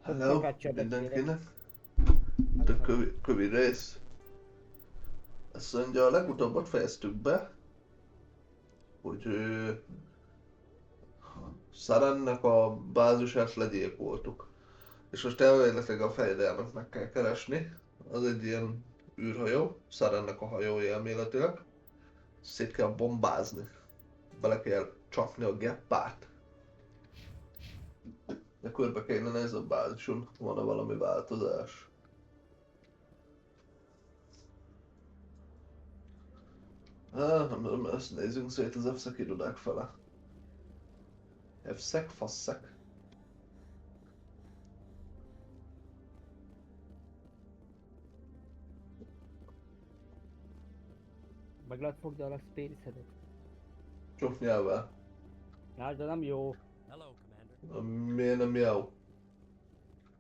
Hello, Focaccia da dire. mindenkinek. Itt a Hello. kövi rész. Azt mondja, a legutóbbat fejeztük be, hogy Sarennek a bázisát legyilkoltuk. És most elméletileg a fejedelmet meg kell keresni. Az egy ilyen űrhajó, Sarennek a hajója elméletileg. Szét kell bombázni. Bele kell csapni a geppát. De körbe kéne nézni a bázison, van-e valami változás. Nem, ezt nézzünk szét az EFSZEK irodák fele. EFSZEK, fasszek. Meg lehet fogni a Space-edet. Sok nyelvvel. Hát, de nem jó. Hello, Commander. Miért nem jó?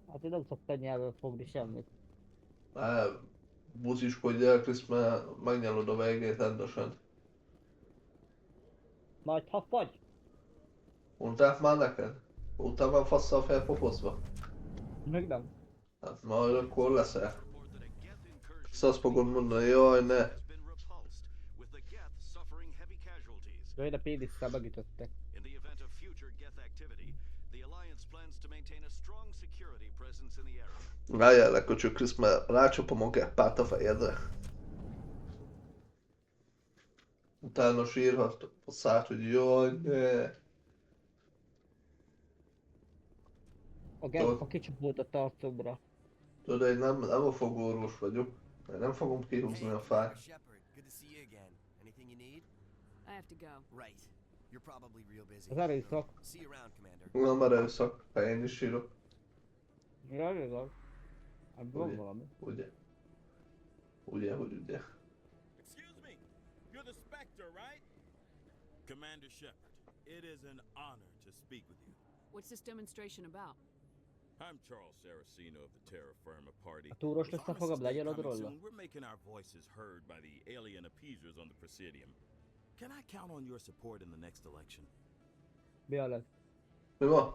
Hát én nem szoktam nyelven fogni semmit. Busziskodj el, Krisz, mert megnyalod a végét rendesen. Majd ha fagy. Mondták már neked? Voltál már fasszal felpopozva? Meg nem. Hát majd akkor leszel. Szóval azt fogod mondani, jaj ne. Jó, én a pénisztel megütöttek. In the event of future Geth activity, the Alliance plans to maintain a strong security presence in the area. Rájjel le, köcsög Krisz, mert rácsapom a geppát a fejedre. Utána sírhat a szát, hogy jaj ne. A Geppa kicsapult a tarcomra. Tudod, én nem a fogorvos vagyok. Én nem fogom kihúzni a fát. Shepard, good to see you again. Anything you need? I have to go. Right. You're probably real busy. Az erőszak. See you around, Commander. Nem erőszak, ha én is sírok. Ja, igaz. Hát van Ugye? valami. Ugye? Ugye, hogy ugye? Excuse me, you're the Spectre, right? Commander Shepard, it is an honor to speak with you. What's this demonstration about? I'm Charles Saraceno of the Terra Firma Party. A túros With lesz a fogam, Armistice Day legyen a coming drolla. soon, we're making our voices heard by the alien appeasers on the Presidium. Can I count on your support in the next election? Mi a lesz? Mi van?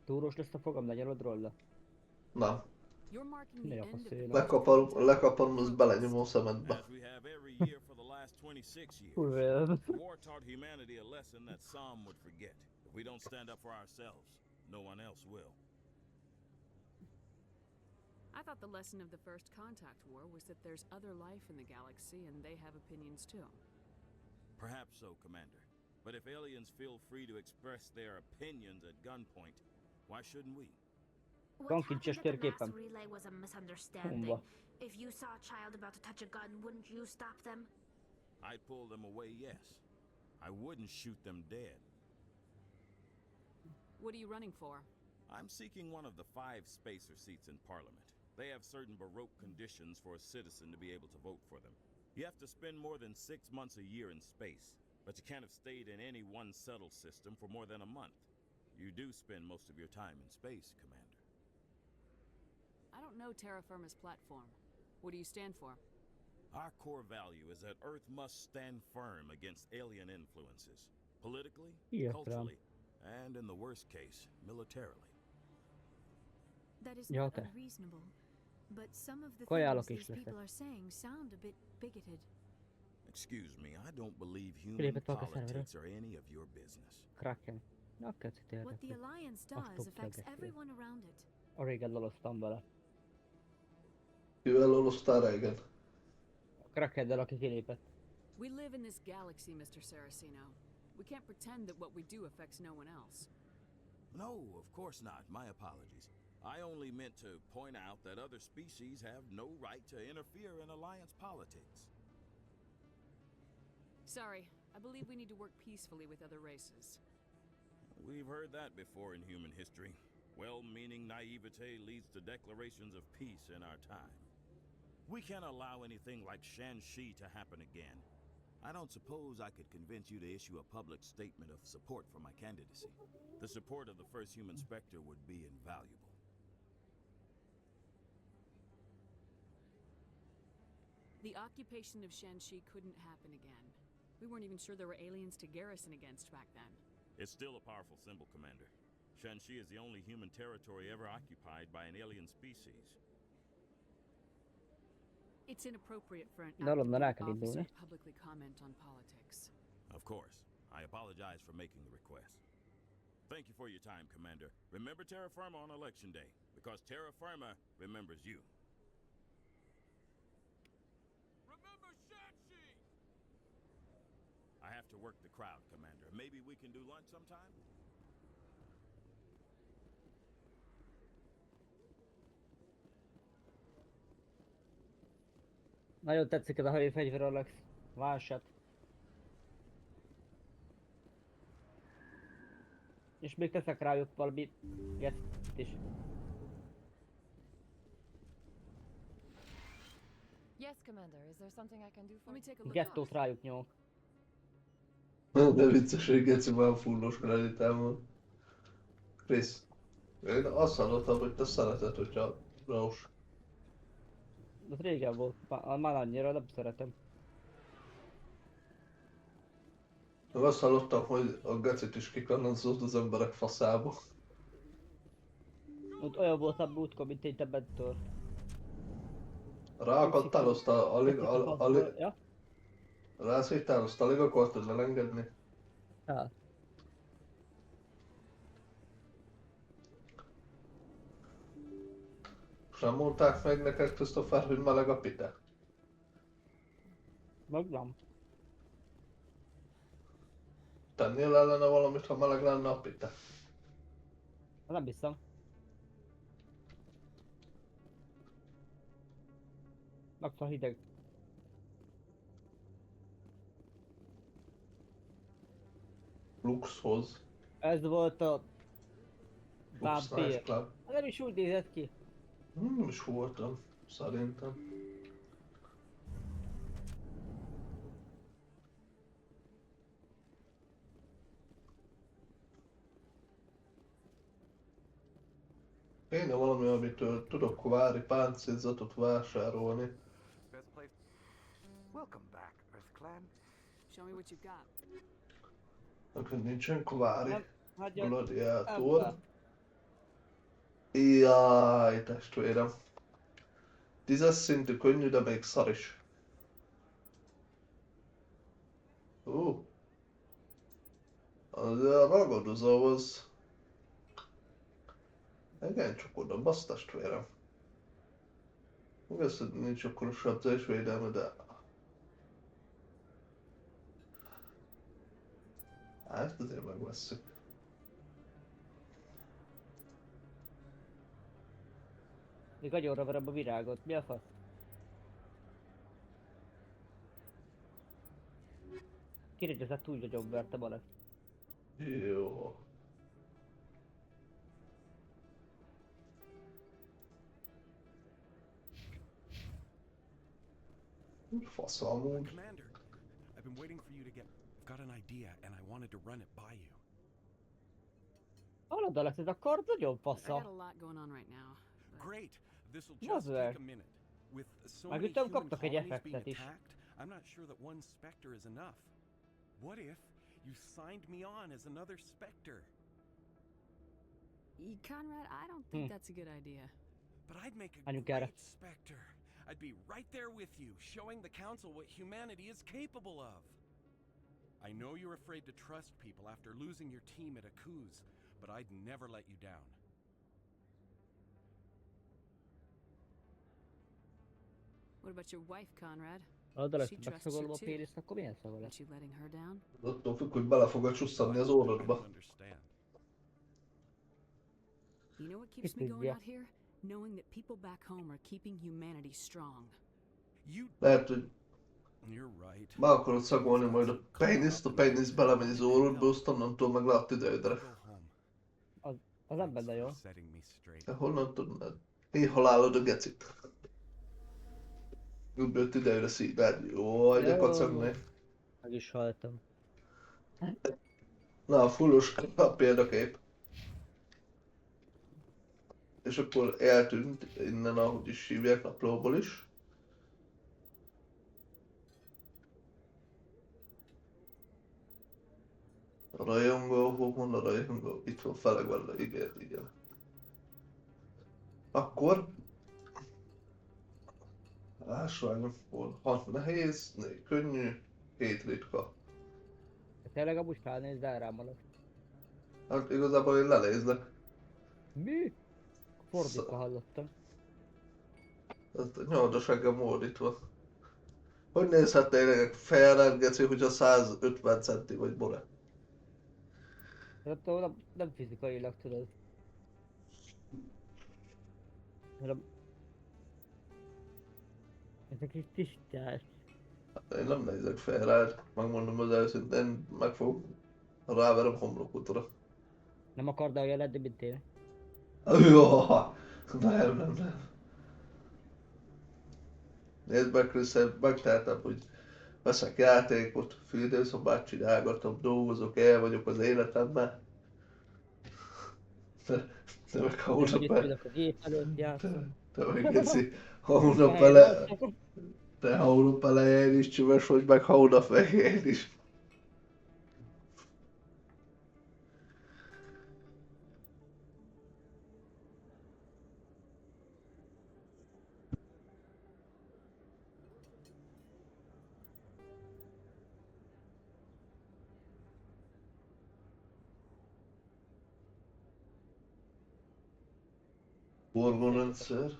Túros lesz a fogam, legyen a drolla. Nem. You're marking Ne the a end of szél. the Lekaparom, az belenyom a szemedbe. As we have every year for the last 26 years. Kurva. The war taught humanity a lesson that some would forget. If we don't stand up for ourselves, no one else will. I thought the lesson of the First Contact War was that there's other life in the galaxy and they have opinions too. Perhaps so, Commander. But if aliens feel free to express their opinions at gunpoint, why shouldn't we? What Van happened kincs at the térképen. last relay was a misunderstanding. Humba. If you saw a child about to touch a gun, wouldn't you stop them? I'd pull them away, yes. I wouldn't shoot them dead. What are you running for? I'm seeking one of the 5 spacer seats in Parliament. They have certain Baroque conditions for a citizen to be able to vote for them. You have to spend more than 6 months a year in space, but you can't have stayed in any one settled system for more than a month. You do spend most of your time in space, Commander. I don't know Terra Firma's platform. What do you stand for? Our core value is that Earth must stand firm against alien influences, politically, Értem. culturally, and in the worst case, militarily. That is Ja, not te. unreasonable. But some of the Kajálok things is these leszek. people are saying sound a bit bigoted. Excuse me, I don't believe human Kilépett valaki a politics are any of your business. Kraken. Na, kezdjük What the érdekli. Alliance Azt does tudja affects beszélni. everyone around it. A régen loloztam vele. Kivel oloztál régen? A Krakennel, aki kilépett. We live in this galaxy, Mr. Saraceno. We can't pretend that what we do affects no one else. No, of course not. My apologies. I only meant to point out that other species have no right to interfere in Alliance politics. Sorry, I believe we need to work peacefully with other races. We've heard that before in human history. Well-meaning naivete leads to declarations of peace in our time. We can't allow anything like Shan-Shi to happen again. I don't suppose I could convince you to issue a public statement of support for my candidacy. The support of the first human Spectre would be invaluable. The occupation of Shan-Shi couldn't happen again. We weren't even sure there were aliens to garrison against back then. It's still a powerful symbol, Commander. Shanxi is the only human territory ever occupied by an alien species. It's inappropriate for an No, active non è che officer lindone. to publicly comment on politics. Of course. I apologize for making the request. Thank you for your time, Commander. Remember Terra Firma on Election Day, because Terra Firma remembers you. Remember Shanxi! I have to work the crowd, Commander. Maybe we can do lunch sometime? Nagyon tetszik ez a havi fegyver, Alex. One shot. És még teszek rájuk valami ilyet is. Yes, Commander. Is there something I can do for Let me you? take a look. Gettót rájuk nyomok. De vicces, hogy Geci van fullos kreditámon. Krisz, én azt hallottam, hogy te szereted, hogyha Raus. Ez régen volt, már annyira nem szeretem. Meg azt hallottam, hogy a Gecit is kikanonzott az emberek faszába. Ott olyan volt a múltkor, mint egy Dementor. Ráakadtál azt alig Ja? rászéttál azt alig akartad elengedni? Hát. És nem mondták meg neked, Christopher, hogy meleg a pite? Meg nem. Tennél ellene valamit, ha meleg lenne a pite? Nem hiszem. Meg a hideg. Luxhoz. Ez volt a Lux Night vámpír. Club. Nem is úgy nézett ki. Nem is voltam, szerintem. Kéne valami, amitől tudok vári páncélzatot vásárolni. Best place. Welcome back, Earth Clan. Show me what you've got. Neked nincsen kvári Nem, hagyjad. gladiátor. Ebben. Jaj, testvérem. 10-es szintű könnyű, de még szar is. Az a ragadozó az... Igen, csak oda bassz, testvérem. Igaz, hogy nincs akkor a sebzés védelme, de... Hát azért megvesszük. Még agyonra verem a virágot. Mi a fasz? Kirégyezett úgy, hogy vertem Alex. Jó. Fasz amúgy. Commander, I've been waiting for you to get. I've got an idea, and I wanted to run it by you. Hallod, Alex, ez a kard nagyon I got a fasza. lot going on right now. but- Great. This'll Was just there? take a minute. With so Meg many utána human kaptak egy colonies being effektet is. attacked, I'm not sure that one Spectre is enough. What if you signed me on as another Spectre? Conrad, I don't think Hmm. that's a good idea. But I'd make a And you got great Spectre. I'd be right there with you, showing the Council what humanity is capable of. I know you're afraid to trust people after losing your team at Akuz, but I'd never let you down. What about your wife, Conrad? Hallod, Alex, She ha trusts megszagolom you a too. péniszt, akkor milyen szaga lesz? Aren't you letting her down? Attól függ, hogy bele fog csusszadni az I orrodba. don't understand. You know what keeps me Kitty, going yeah. out here? Knowing that people back home are keeping humanity strong. You. Lehet, hogy You're right. meg akarod szagolni majd a pénisz belemegy az orrodba, azt onnantól meg lehet idődre. Go home. Az nem benne jó. Setting me straight. De honnan tudnád? Éhalálod a gecit. Úgy jött idejére szíved. Jó, hagyja kacagni. Meg is haltam. Na, fullos a példakép. És akkor eltűnt innen, ahogy is hívják, naplóból is. A rajongó fogok mondani, hogy itt van felegben, igen. Akkor... Ásványokból 6 nehéz, 4 könnyű, 7 ritka. Tényleg amúgy felnézd el rám alatt. Hát igazából én lenézlek. Mi? Fordítva hallottam. Hát a nyoldas engem ordítva. Hogy nézhetnének fel, geci, hogyha 150 centi vagy bore? Hát nem fizikailag tudod. Hanem... Ezek is tisztás. Én nem nézek fel rád, megmondom az őszintén, meg fogok ráverem homlokútra. Nem akard olyan lenni, mint én? Jó, nem. Nézd meg, Krisz, megtehetem, hogy veszek játékot, fürdőszobát csinálgatom, dolgozok, el vagyok az életemben. Te meg ha hónap el... a gép előtt játszom. Te meg geci, ha hónap bele... Te hónap elején is csöves vagy, meg hónap végén is. Hormonrendszer.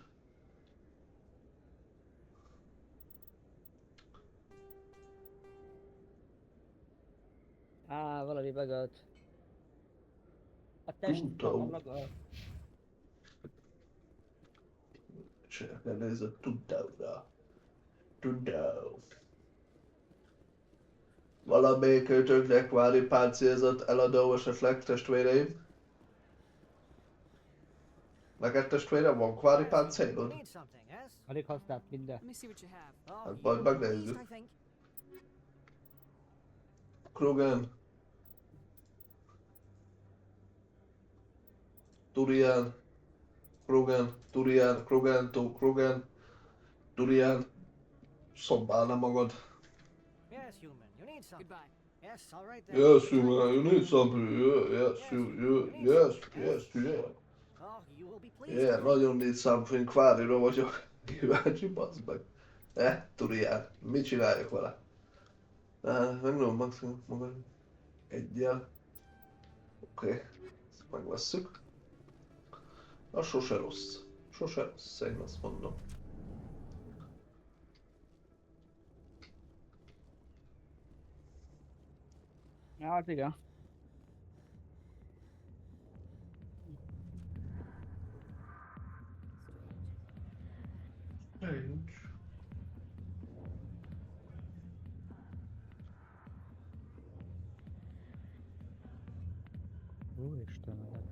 Valami megölt. A test magad. Csak elnézett Tudóra. Valamelyik őtöknek vári páncélzott eladó esetleg, testvéreim? Neked testvérem van kvári páncélod? Alig használt minden. Let me see what you have. Hát majd megnézzük. Krogan. Durian. Durian. Szobálna magad. Goodbye. Yes, human, you need something. Yes. Yeah, nagyon need something. Kvárira vagyok. Kíváncsi, bazd meg. Durian. Mit csináljak vele? Megnyom maximum magad. Egyel. Oké. Ezt megvesszük. Az sose rossz. Én azt mondom. Hát igen. Nincs. Istenem.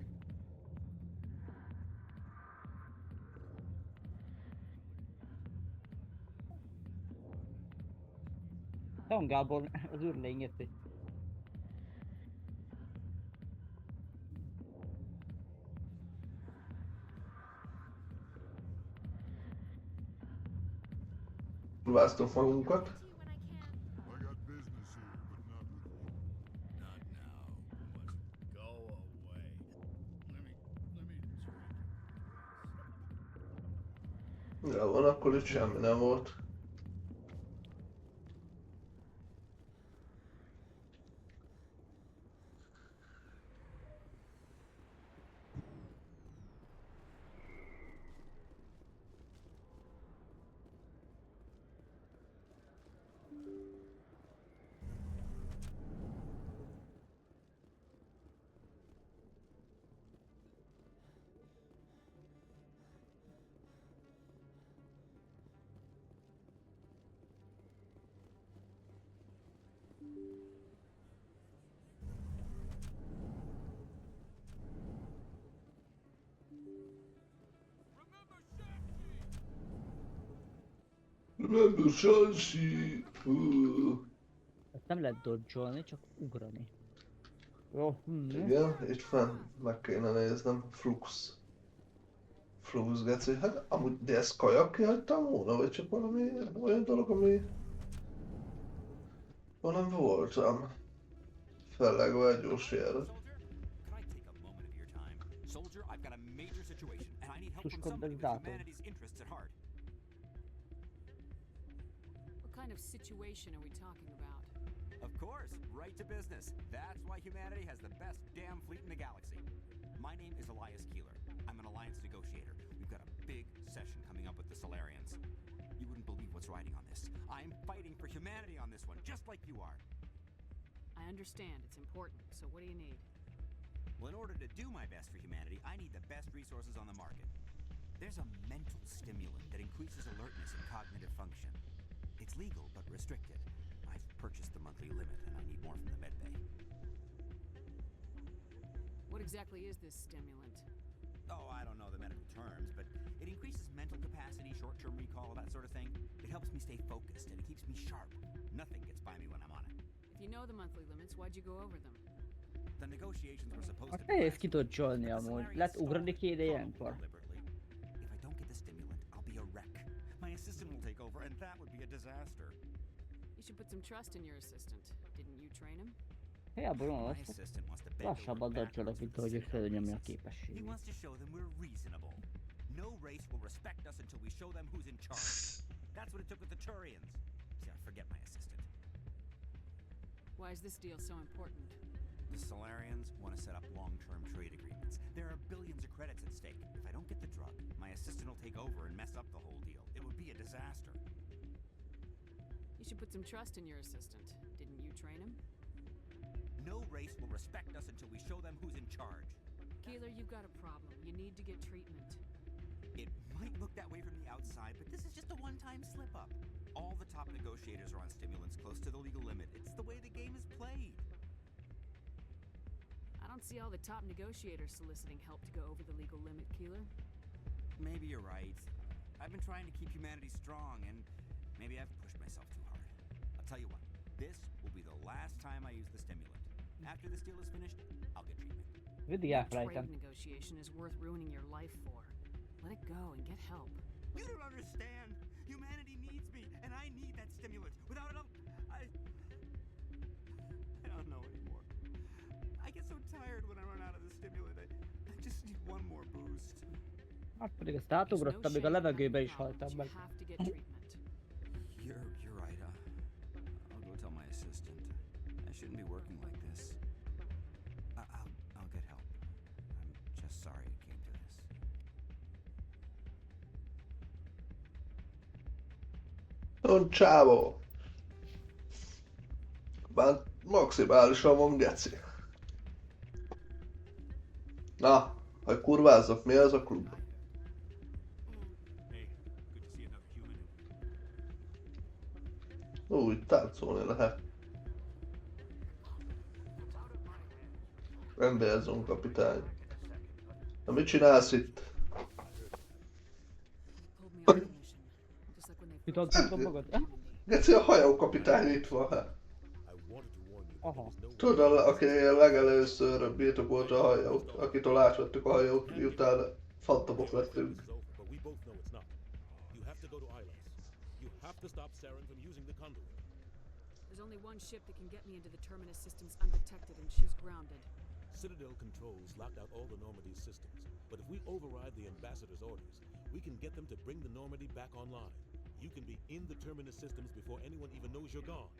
Van Gábor, az űrlényét. Próbáztok magunkat. Ja, van, akkor itt semmi nem volt. Remember Shanshi! Ezt nem lehet dodge-olni, csak ugrani. Jó, Igen, itt fenn meg kéne néznem. Flux, geci. Hát amúgy, de ezt kajakké hagytam volna, vagy csak valami olyan dolog, ami... nem voltam. Fellegve egy gyors jelre. major situation, and I need help from somebody with Scontato. humanity's interests at heart. What kind of situation are we talking about? Of course, right to business. That's why humanity has the best damn fleet in the galaxy. My name is Elias Keeler. I'm an alliance negotiator. We've got a big session coming up with the Solarians. You wouldn't believe what's riding on this. I'm fighting for humanity on this one, just like you are. I understand, it's important, so what do you need? Well, in order to do my best for humanity, I need the best resources on the market. There's a mental stimulant that increases alertness and cognitive function. It's legal, but restricted. I've purchased the monthly limit, and I need more from the medbay. What exactly is this stimulant? Oh, I don't know the medical terms, but it increases mental capacity, short-term recall, that sort of thing. It helps me stay focused, and it keeps me sharp. Nothing gets by me when I'm on it. If you know the monthly limits, why'd you go over them? The negotiations were supposed to Azt nehéz kitocsolni amúgy. Lehet ugrani kéne ilyenkor. If I don't get the stimulant, I'll be a wreck. My assistant will take over, and that would be a disaster. You should put some trust in your assistant. Didn't you train him? Hiába van My azt. assistant wants to bend over Lassabban dodge-olok, mint ahogy ő felnyomja a He képességét. wants to show them we're reasonable. No race will respect us until we show them who's in charge. That's what it took with the Turians. See, I forget my assistant. Why is this deal so important? The Solarians want to set up long-term trade agreements. There are billions of credits at stake. If I don't get the drug, my assistant will take over and mess up the whole deal. It would be a disaster. You should put some trust in your assistant. Didn't you train him? No race will respect us until we show them who's in charge. Keeler, you've got a problem. You need to get treatment. It might look that way from the outside, but this is just a one-time slip-up. All the top negotiators are on stimulants close to the legal limit. It's the way the game is played. I don't see all the top negotiators soliciting help to go over the legal limit, Keeler. Maybe you're right. I've been trying to keep humanity strong, and maybe I've pushed myself too hard. I'll tell you what, this will be the last time I use the stimulant. After this deal is finished, I'll get treatment. Mindig No elfelejtem. trade negotiation is worth ruining your life for. Let it go and get help. You don't understand! Humanity needs me, and I need that stimulant. Without it, I don't know anymore. I get so tired when I run out of the stimulant. I just need one more boost. Hát pedig ezt átugrottam, még a levegőbe is haltam meg. You have to get treatment. You're right. I'll go tell my assistant. I shouldn't be working like this. I'll get help. I'm just sorry it came to this. Un csávó. Már maximálisan van geci. Na, hogy kurvázzak, mi az a klub? Hey, good to see another human. Úgy, táncolni lehet. Rendbehozzon, kapitány. Na, mit csinálsz itt? Pulled me off the mission. Just like when they Kitoltad magad? Geci, a hajókapitány itt van, hát. Aha. Tudod, aki legelőször birtokolta a hajót, akitől átvettük a hajót, miután fantomok lettünk. But we both know it's not. You have to go to Ilas. You have to stop Saren from using the conduit. There's only one ship that can get me into the Terminus systems undetected, and she's grounded. Citadel controls locked out all the Normandy's systems, but if we override the ambassador's orders, we can get them to bring the Normandy back online. You can be in the Terminus systems before anyone even knows you're gone.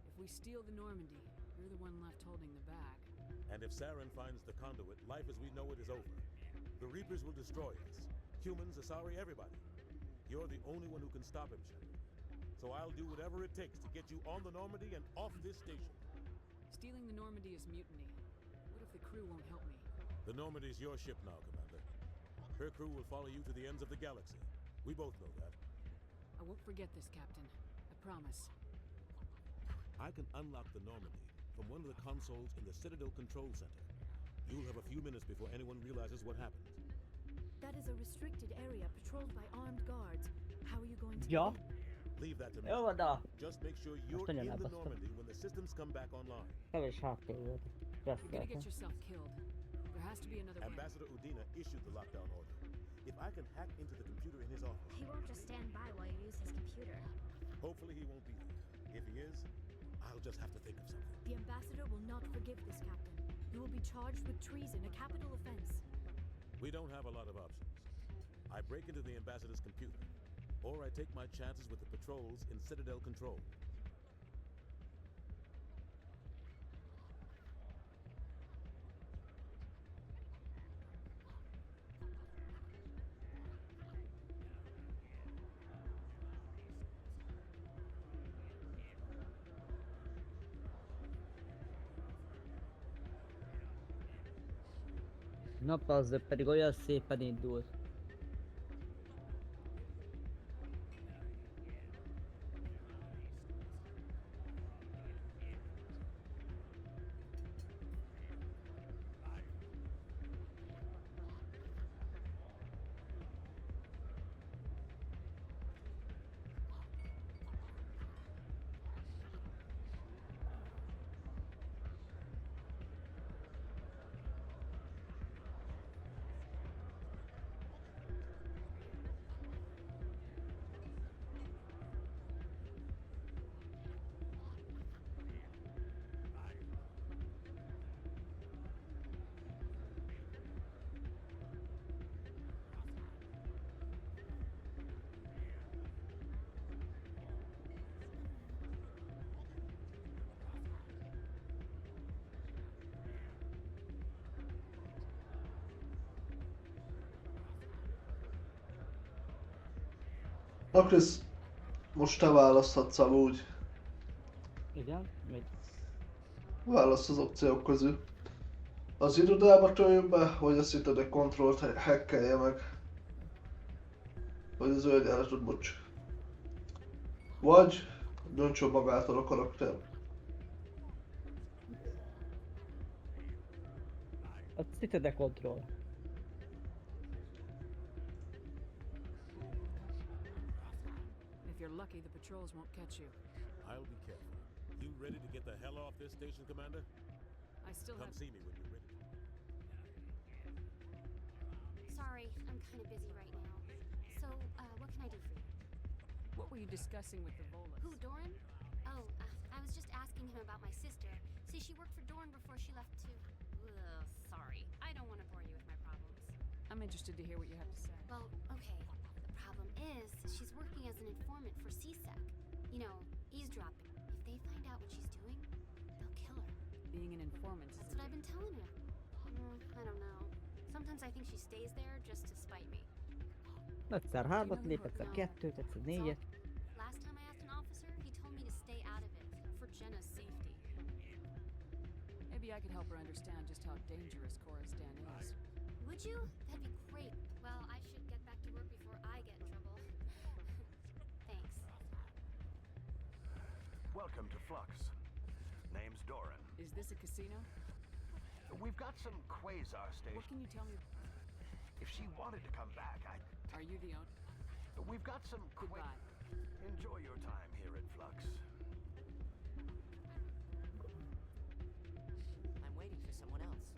If we steal the Normandy, you're the one left holding the bag. And if Saren finds the conduit, life as we know it is over. The Reapers will destroy us. Humans, Asari, everybody. You're the only one who can stop him, Shepard. So I'll do whatever it takes to get you on the Normandy and off this station. Stealing the Normandy is mutiny. What if the crew won't help me? The Normandy's your ship now, Commander. Her crew will follow you to the ends of the galaxy. We both know that. I won't forget this, Captain. I promise. I can unlock the Normandy from one of the consoles in the Citadel Control Center. You'll have a few minutes before anyone realizes what happened. That is a restricted area patrolled by armed guards. How are you going to Ja. get in? Leave that to me. Jó van, de Just make sure you're nagyon in the elbasztam. Normandy when the systems come back online. kevés háttér volt. You're gonna Beszéltem. get yourself killed. There has to be another way. Ambassador Udina issued the lockdown order. If I can hack into the computer in his office, He won't just stand by while you use his computer. hopefully he won't be there. If he is, I'll just have to think of something. The ambassador will not forgive this, Captain. You will be charged with treason, a capital offense. We don't have a lot of options. I break into the ambassador's computer, or I take my chances with the patrols in Citadel control. Na az pedig olyan szépen indult. Na Krisz, most te választhatsz amúgy. Igen? Mit? Választ az opciók közül. Az irodába töljön be, vagy a Citadel kontrollt hackelje meg. Vagy az ő egyenletet, bocs. Vagy döntsön magától a karakter. A Citadel Control. If you're lucky, the patrols won't catch you. I'll be careful. You ready to get the hell off this station, Commander? I still Come have... see me when you're ready. Sorry, I'm kind of busy right now. So, what can I do for you? What were you discussing with the Volus? Who, Doran? Oh, I was just asking him about my sister. See, she worked for Doran before she left to... Ugh, sorry. I don't want to bore you with my problems. I'm interested to hear what you have to say. Well, okay. The problem is, she's working as an informant for CSEC. You know, eavesdropping. If they find out what she's doing, they'll kill her. Being an informant is... That's what I've been telling her. I don't know. Sometimes I think she stays there just to spite me. Egyszer hármat lép, egyszer kettőt, egyszer négyet. Last time I asked an officer, he told me to stay out of it for Jenna's safety. Maybe I could help her understand just how dangerous Coruscant is. Would you? That'd be great. Well, I should get back to work before I get in trouble. Thanks. Welcome to Flux. Name's Doran. Is this a casino? We've got some quasar stations. What can you tell me? If she wanted to come back, Are you the owner? We've got some Goodbye. Enjoy your time here at Flux. I'm waiting for someone else.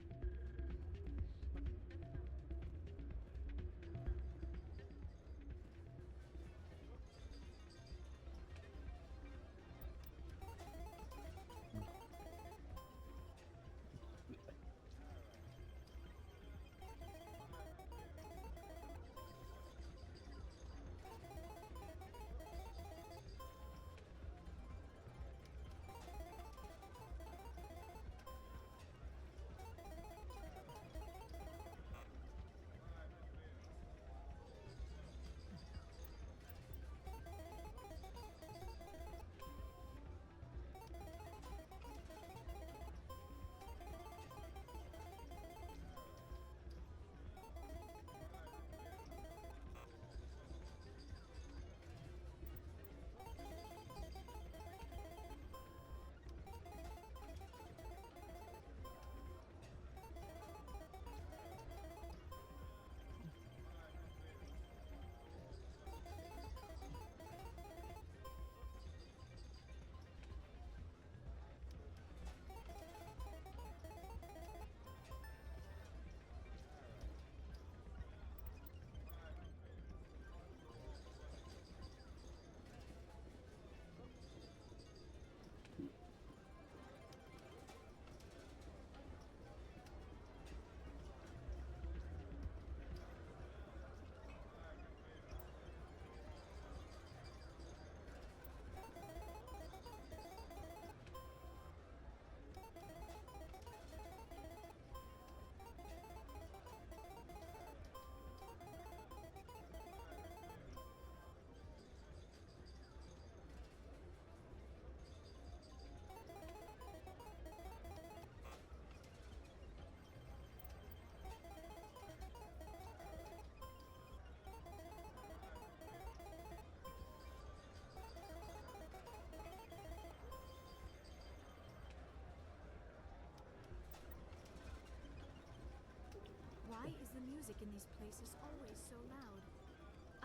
music in these places always so loud?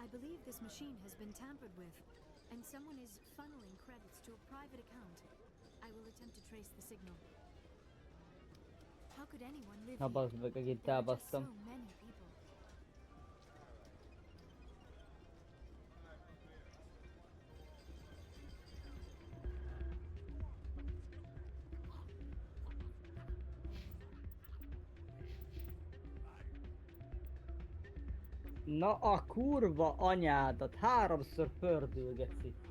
I believe this machine has been tampered with, and someone is funneling credits to a private account. I will attempt to trace the signal. How could anyone live Na here? bazd meg, akit There are just so elbasztam. many people. Na a kurva anyádat, 3-szor pördülgetsz itt.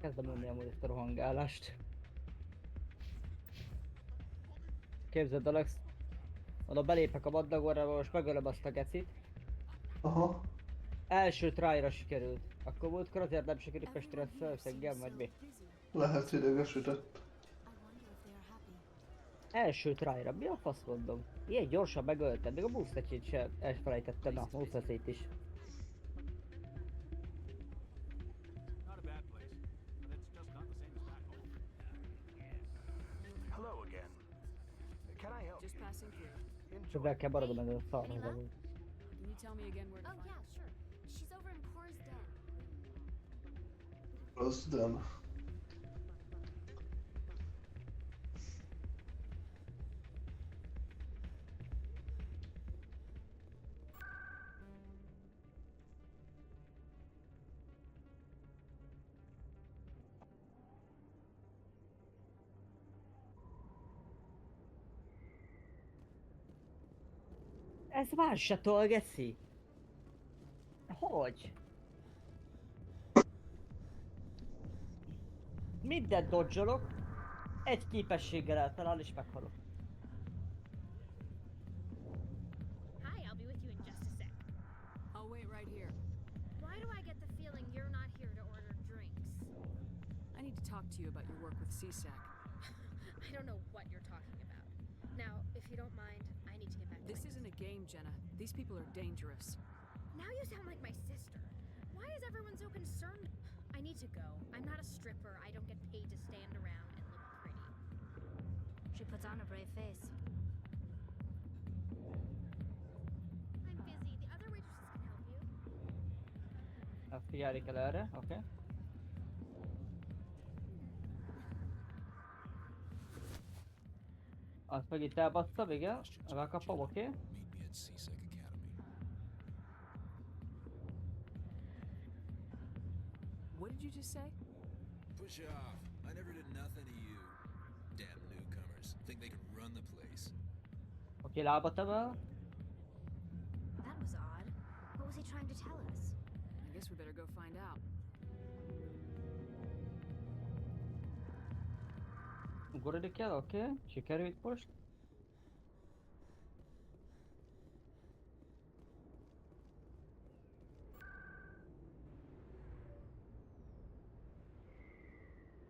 Kezdem unni amúgy ezt a rohangálást. Képzeld Alex, oda belépek a vaddagorra, most megölöm azt a gecit. Aha. Első tryra sikerült. Akkor múltkor azért nem sikerült Pestre szöveggel, vagy mi? Lehet idegesített. Első tryra, mi a fasz mondom? Ilyen gyorsan megöltem, még a boostecsit sem elfelejtettem, a boostecit is. Not a bad place, but it's just not the same as back home. Hello again. Can I help Just you? passing through. Csak el kell maradom ezen a szarra. Can you tell me again where to Oh, find yeah, sure. She's over in Cora's den. Az den. Ez válsatól, geci! Hogy? Mindent dodge-olok, egy képességgel eltalál és meghalok. Hi, I'll be with you in just a sec. I'll wait right here. Why do I get the feeling you're not here to order drinks? I need to talk to you about your work with CSAC. I don't know what you're talking about. Now, if you don't mind, I need to get back to This my isn't a game, Jenna. These people are dangerous. Now you sound like my sister. Why is everyone so concerned? I need to go. I'm not a stripper. I don't get paid to stand around and look pretty. She puts on a brave face. I'm busy. The other waitresses can help you. Azt figyelni kell erre, oké. Azt meg itt elbasszam, igen. Elkapom, oké. Meet me at CSEC Academy. What did you just say? Push off. I never did nothing to you. Damn newcomers. Think they can run the place. Oké, lábat emel. That was odd. What was he trying to tell us? I guess we better go find out. Ugorni kell, oké. Sikerült most.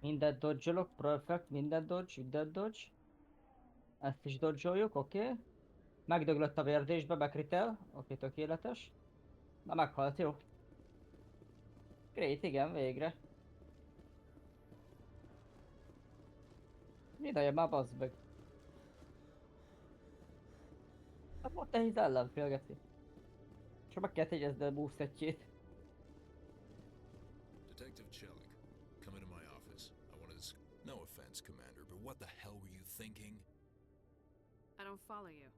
Mindent dodge-olok, perfect, minden dodge. Ezt is dodge-oljuk, oké. Megdöglött a vérdésbe, bekritel, oké, tökéletes. Na meghalt, jó. Great, igen, végre. Ideje már, bazd meg. Hát volt nehéz ellenfélgetni. Csak meg kell tegyezni a boostetjét. Detective Chelik, come into my office. I wanted to... No offense, Commander, but what the hell were you thinking? I don't follow you.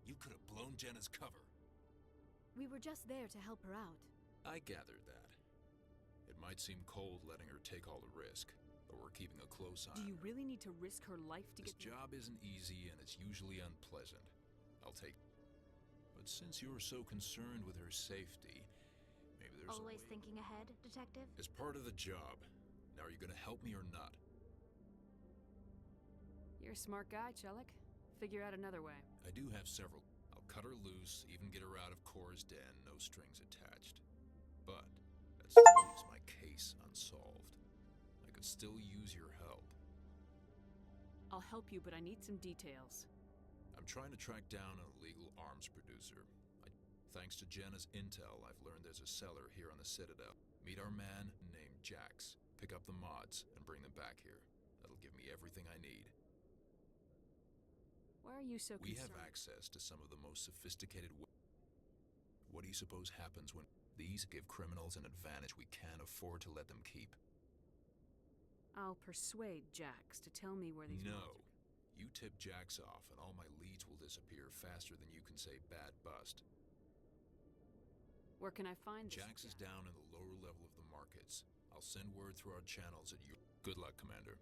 You could have blown Jenna's cover. We were just there to help her out. I gathered that. It might seem cold letting her take all the risk, but we're keeping a close eye Do on you her. really need to risk her life to This get job isn't easy and it's usually unpleasant. I'll take... But since you're so concerned with her safety, maybe there's Always a way... thinking ahead, Detective? It's part of the job. Now are you gonna help me or not? You're a smart guy, Chelik. Figure out another way. I do have several. I'll cut her loose, even get her out of Cora's den, no strings attached. But that still leaves my case unsolved. I could still use your help. I'll help you, but I need some details. I'm trying to track down an illegal arms producer. Thanks to Jenna's intel, I've learned there's a cellar here on the Citadel. Meet our man named Jax. Pick up the mods and bring them back here. me everything I need. Why are you so We concerned? have access to some of the most sophisticated What do you suppose happens when these give criminals an advantage we can't afford to let them keep? I'll persuade Jax to tell me where these No. mods are. You tip Jax off and all my leads will disappear faster than you can say bad bust. Where can I find this? Jax is down in the lower level of the markets. I'll send word through our channels at you. Good luck, Commander.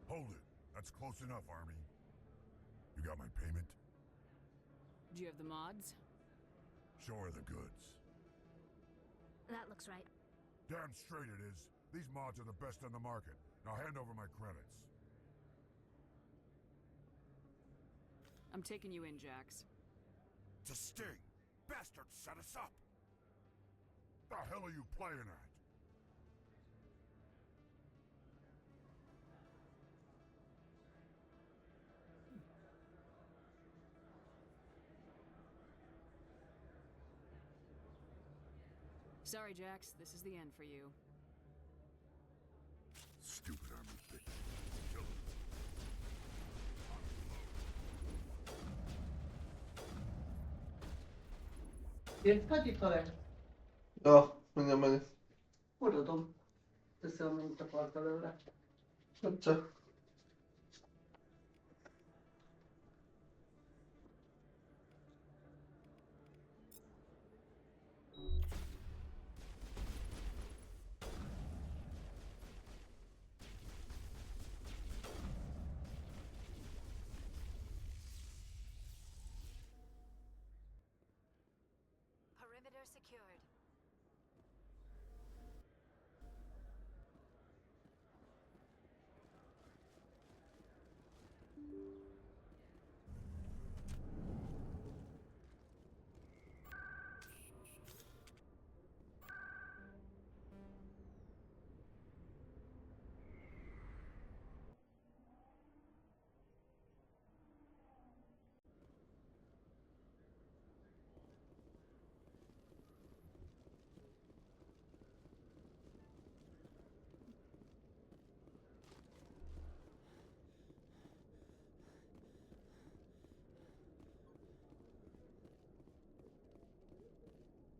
Hold it. That's close enough, Army. You got my payment? Do you have the mods? Show her the goods. That looks right. Damn straight it is. These mods are the best on the market. Now hand over my credits. I'm taking you in, Jax. It's a sting! Bastards set us up! The hell are you playing at? Sorry, Jax. This is the end for you. Stupid army bitch. Kill him. Érted itt a leg? Ja, mindjárt megyek. Odaadom. Teszem, amennyit akart előle. Hát csak. Perimeter secured.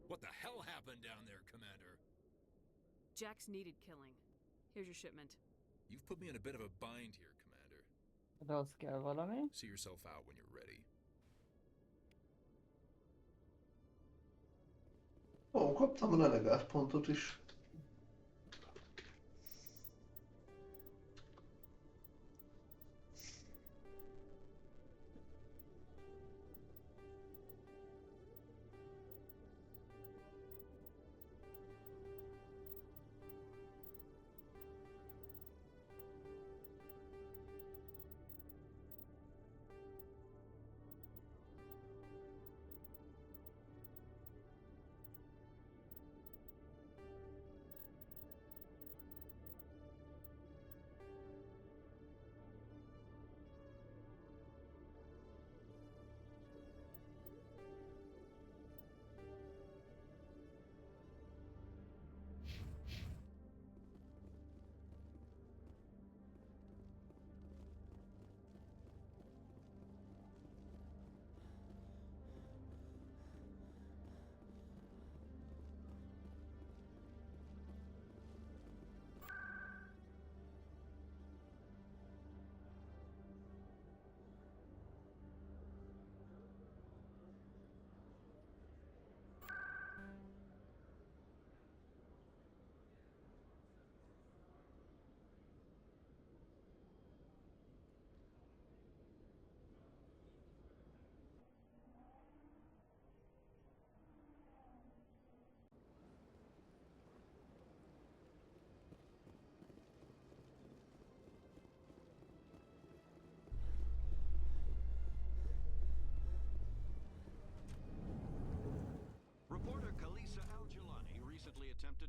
What the hell happened down there, Commander? Jax needed killing. Here's your shipment. You've put me in a bit of a bind here, Commander. Rossz kell valami. See yourself out when you're ready. Ó, kaptam renegát pontot is.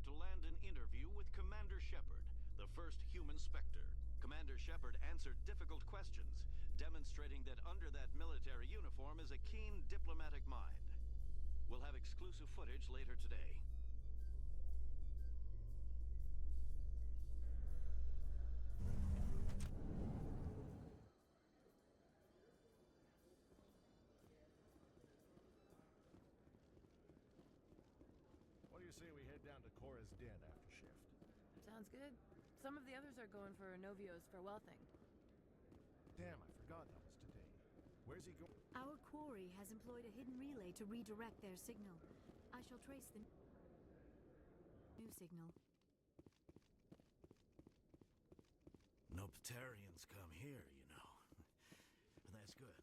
wanted to land an interview with Commander Shepard, the first human Spectre. Commander Shepard answered difficult questions, demonstrating that under that military uniform is a keen diplomatic mind. We'll have exclusive footage later today. What do you say we head down to Cora's Den after shift? Sounds good. Some of the others are going for Novio's farewell thing. Damn, I forgot that was today. Where's he going? Our quarry has employed a hidden relay to redirect their signal. I shall trace the new signal. No Batarians come here, you know. That's good.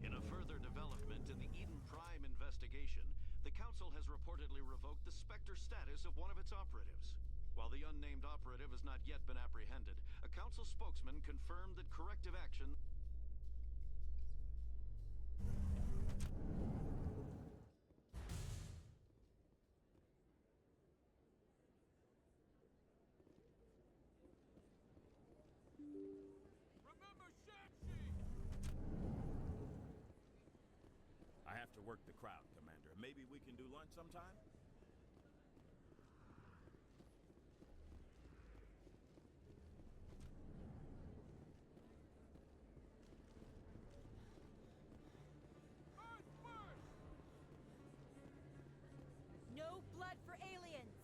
In a further development in the Eden Prime investigation, the Council has reportedly revoked the Spectre status of one of its operatives. While the unnamed operative has not yet been apprehended, a Council spokesman confirmed that corrective action... I have to work the crowd, Commander. Maybe we can do lunch sometime? No blood for aliens!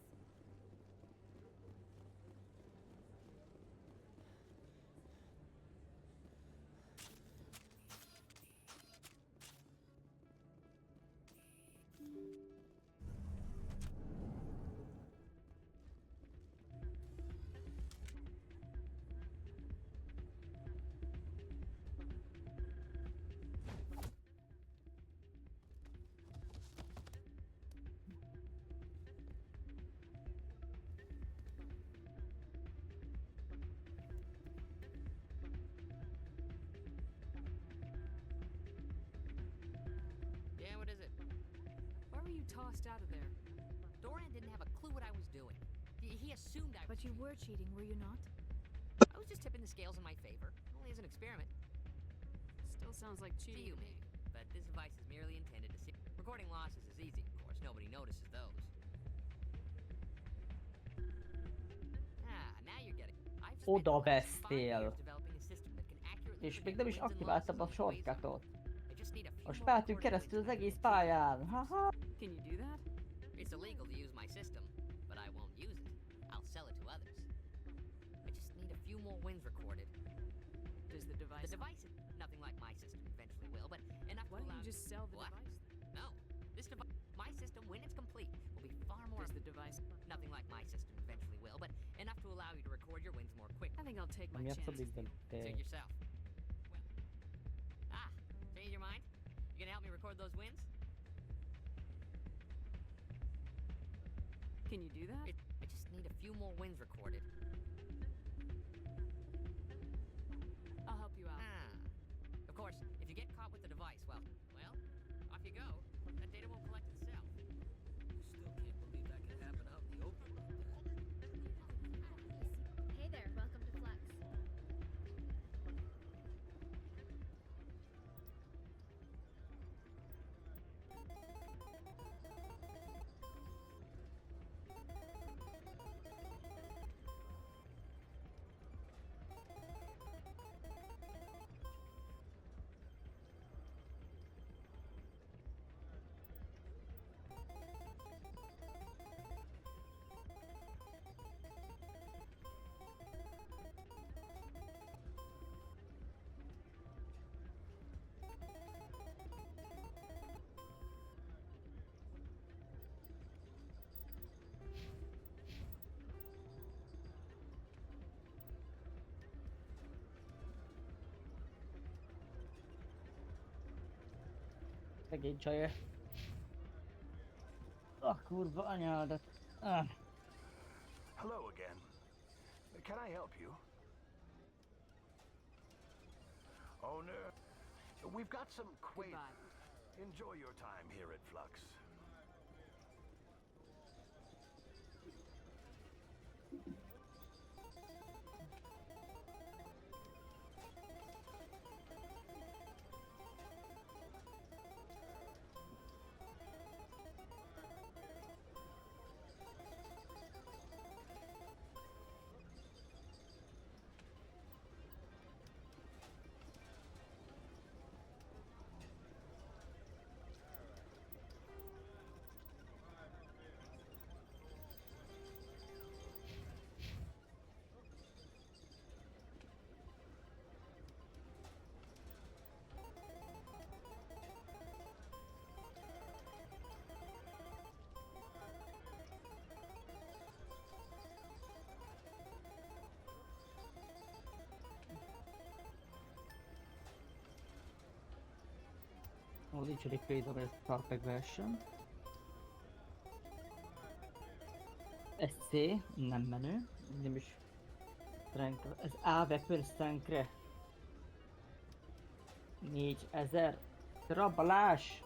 Yeah, what is it? Why were you tossed out of there? Dorian didn't have a clue what I was doing. He assumed I was But you were cheating, were you not? I was just tipping the scales in my favor. Only as an experiment. Still sounds like To cheating. you, maybe. But this device is merely intended to see. Recording losses is easy, of course. Nobody notices those. Now you're getting. I've spent Oda the last 5 beszél. years developing a system that can accurately És még predict nem is wins and aktiváltam a losses on the quasar. shortcutot. I just need a few Most more mehetünk recording keresztül az links egész and pályán. Haha. Can you do that? It's illegal to use my system, but I won't use it. I'll sell it to others. I just need a few more wins recorded. Does the device... The device is nothing like my system eventually will, but enough Why to don't allow... you just sell the What? device? No. This device, my system, when it's complete, will be far more... Does the device... Nothing like my system eventually will, but enough to allow you to record your wins more quickly. I think I'll take my Ami azt a chances. bizony. Suit yourself. Change your mind? You gonna help me record those wins? Can you do that? I just need a few more wins recorded. I'll help you out. Of course, if you get caught with the device, well, off you go. That data won't collect itself. Still can't believe that could happen out in the open like that. Hey there, welcome to Flex. Szegény csaja. Kurva anyádat. Hello again. Can I help you? Owner, we've got some Goodbye. Enjoy your time here at Flux. Ó, nincs elég pénz, amely ezt megvehessen. Ez C, nem menő, nem is strength. Ez A weapon strength-re. 4000. Rabalás!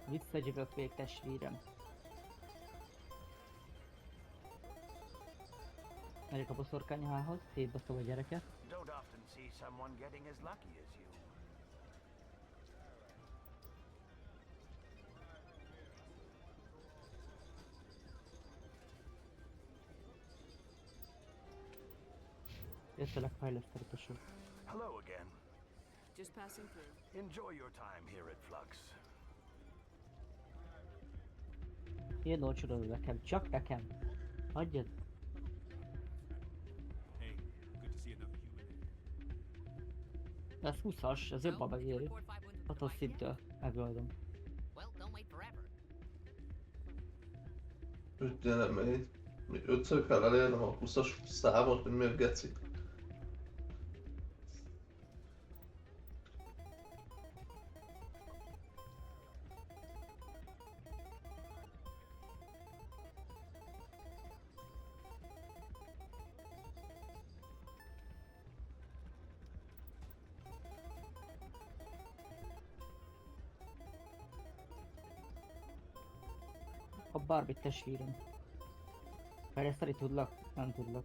Visszagyövök még, testvérem. Megyek a boszorkányhához, szétbaszom a gyereket. Don't often see someone getting as lucky as you. Jött a legfejlesztettesebb. Hello again. Just passing through. Enjoy your time here at Flux. Ilyen olcsóra nekem, csak nekem. Hagyjad. Hey, good to see another human. Ez 20-as, ez jobban megéri. 6-os szinttől megoldom. Well, don't wait forever. Ügyenem, mi 5-ször kell elérnem a 20-as számot, mint miért geci? A Barbie testvérem. Fejleszteni tudlak? Nem tudlak.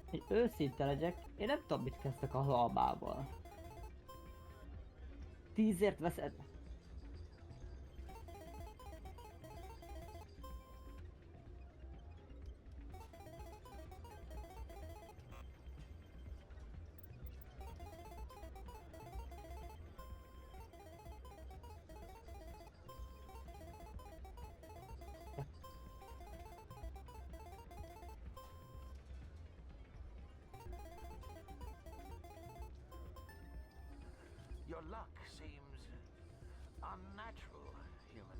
Hogy őszinte legyek, én nem tudom mit kezdtek a halmával. 10-ért veszed? Your luck seems unnatural, human.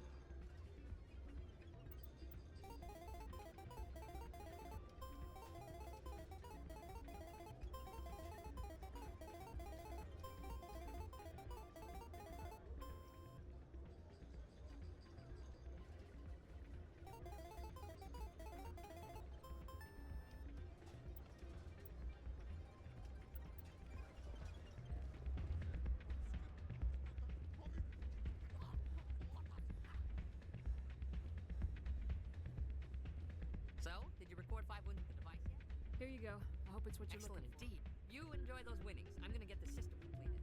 So, did you record 5 wins with the device yet? Here you go. I hope it's what you're Excellent looking for. indeed. You enjoy those winnings. I'm gonna get the system completed.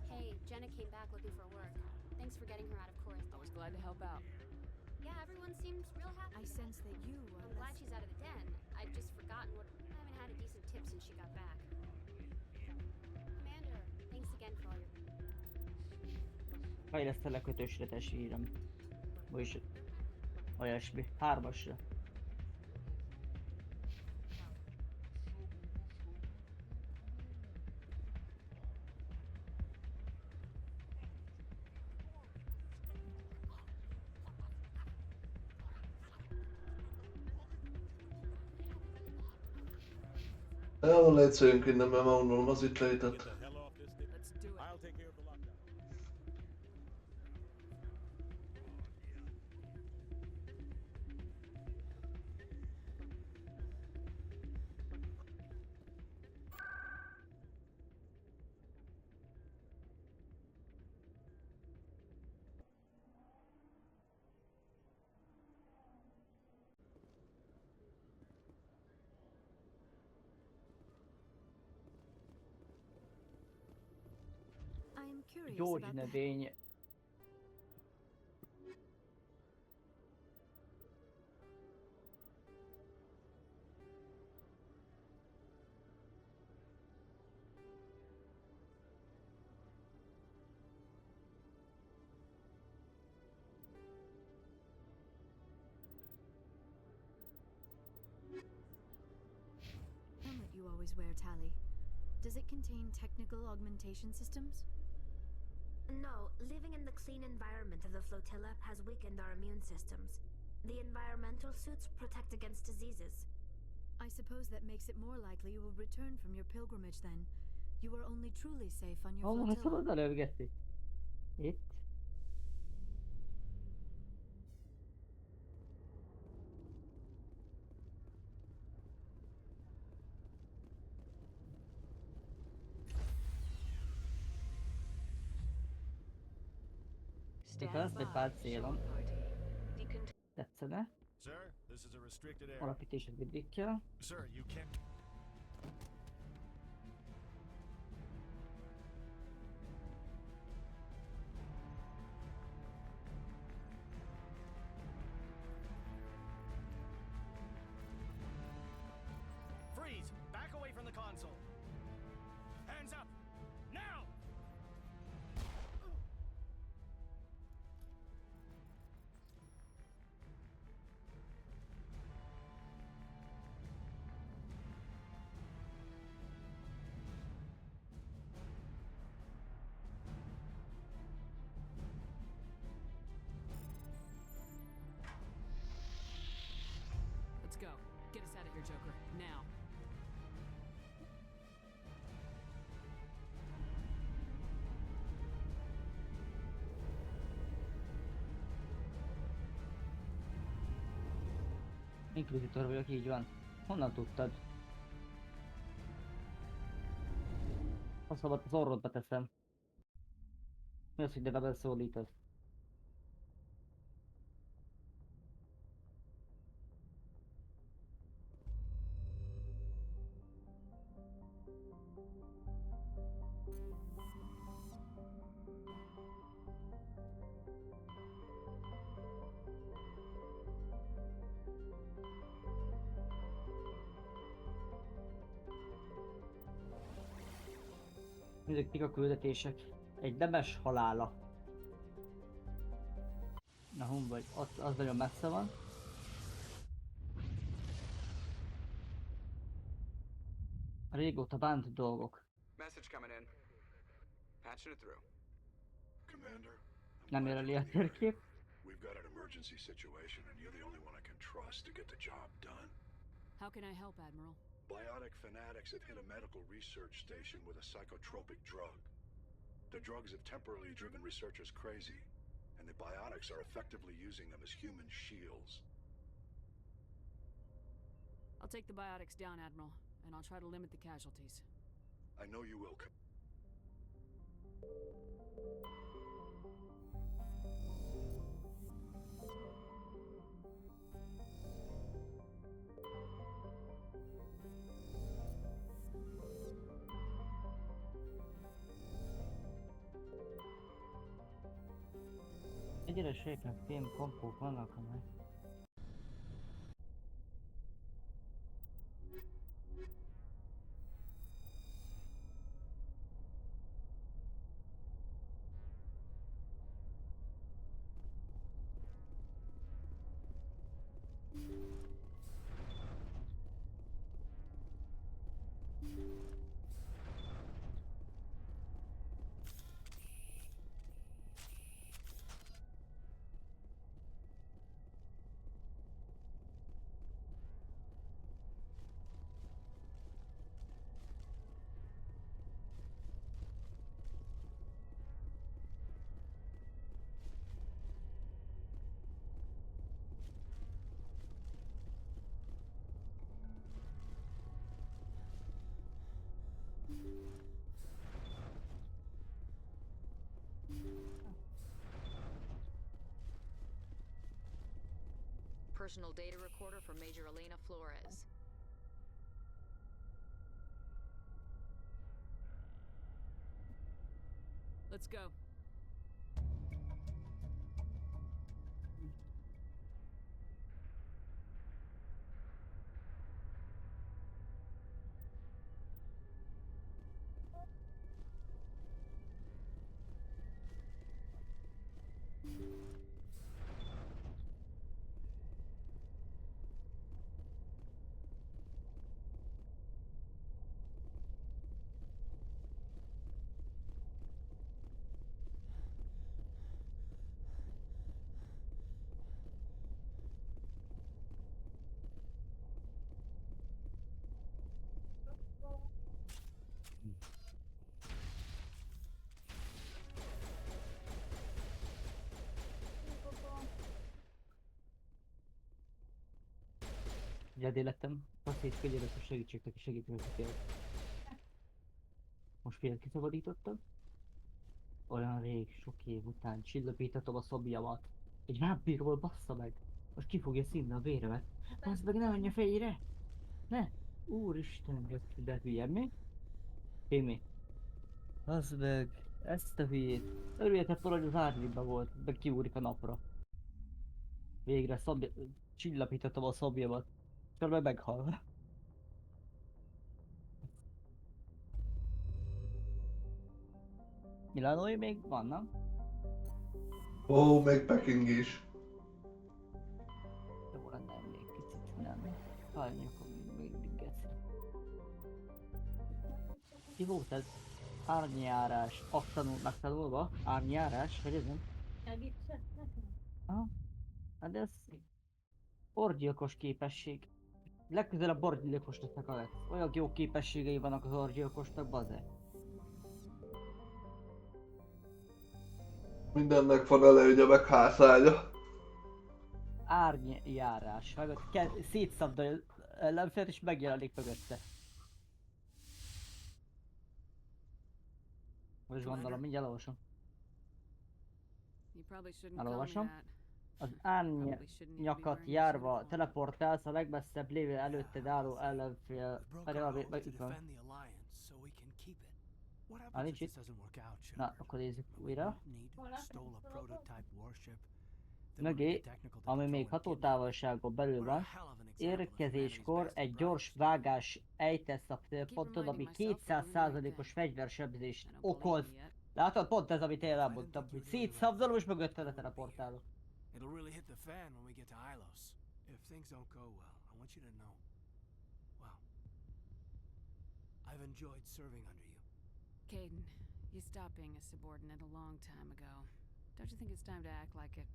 Hey, Jenna came back looking for work. Thanks for getting her out of Cora's I was glad to help out. Yeah, everyone seems real happy. I sense that you are I'm glad she's out of the den. I've just forgotten what. I haven't had a decent tip since she got back. Commander, thanks again for all your. Fejlesztelek 5-ösre testvérem. Vagyis olyasmi. 3-asra. Elvan légy széljünk innen, mert már unalom az itt létet. Get the hell off this thing. Let's do it. I'll take care of the lockdown. curious about the... Gyógynövény. Helmet you always wear, Tally. Does it contain technical augmentation systems? No, living in the clean environment of the flotilla has weakened our immune systems. The environmental suits protect against diseases. I suppose that makes it more likely you will return from your pilgrimage then. You are only truly safe on your Oh, flotilla. ezt előgették. Itt. Ez egy pár célom. Tetszene. Sir, this is a restricted area. Alapításod vidékkel. Sir, you can't. Freeze! Back away from the console. Hands up! Now! Let's go. Get us out of here, Joker. Now. Inkvizitor vagyok, így van. Honnan tudtad? A szabad az orrodba teszem. Mi az, hogy de beleszólítasz? Ezek a küldetések. Egy nemes halála. Na, hon vagy? Ott, az nagyon messze van. Régóta bánt dolgok. Message coming in. Patching it through. Commander, Nem jelöli a térkép. we've got an emergency situation and you're the only one I can trust to get the job done. How can I help, Admiral? Biotic fanatics have hit a medical research station with a psychotropic drug. The drugs have temporarily driven researchers crazy, and the biotics are effectively using them as human shields. I'll take the biotics down, Admiral, and I'll try to limit the casualties. I know you will. Egyre sejtnek film kompók vannak, amely. Personal data recorder for Major Elena Flores. Let's go. Ugye életem, azt így figyelek, hogy segítségtek és segíteni kell. Most fél kiszabadítottam. Olyan rég, sok év után csillapíthatom a szobjamat. Egy vámpírról bassza meg. Most ki fogja színni a véremet. Basz meg, ne menj a fejére! Ne! Úristen, jött ide hülye, mi? Kémi. Az meg, ezt a hülyét. Örüljetek fel, hogy az árnyékban volt, meg kiúrik a napra. Végre csillapíthatom a szobjamat. Körbe meghal. Milánói még vannak? Ó, még Peking is. Jó lenne még kicsit csinálni. Hányakon mindig geci. Mi volt ez? Árnyjárás. Azt megtanulva? Árnyjárás? Vagy ez nem? Aha. Hát ez... Orgyilkos képesség. Legközelebb orgyilkos lesznek a lesz. Olyan jó képességei vannak az orgyilkosnak, baze. Mindennek van előnye meg hátránya. Árnyjárás. Szétszabd a ellenfélt és megjelenik mögötte. Most gondolom, mindjárt olvasom. You probably shouldn't call me Elolvasom. that. Az árnyakat járva teleportálsz a legmesszebb lévő előtted álló ellenfél. Meg itt van. Nincs itt. Na, akkor nézzük újra. Mögé, ami még hatótávolságon belül van, érkezéskor egy gyors vágás ejtesz a ponton, ami 200%-os fegyversebzést okoz. Látod? Pont ez, amit én elmondtam, hogy szétszabdalom és mögötted teleportálok. It'll really hit the fan when we get to Ilos. If things don't go well, I want you to know. Well, I've enjoyed serving under you. Caden, you stopped being a subordinate a long time ago. Don't you think it's time to act like it?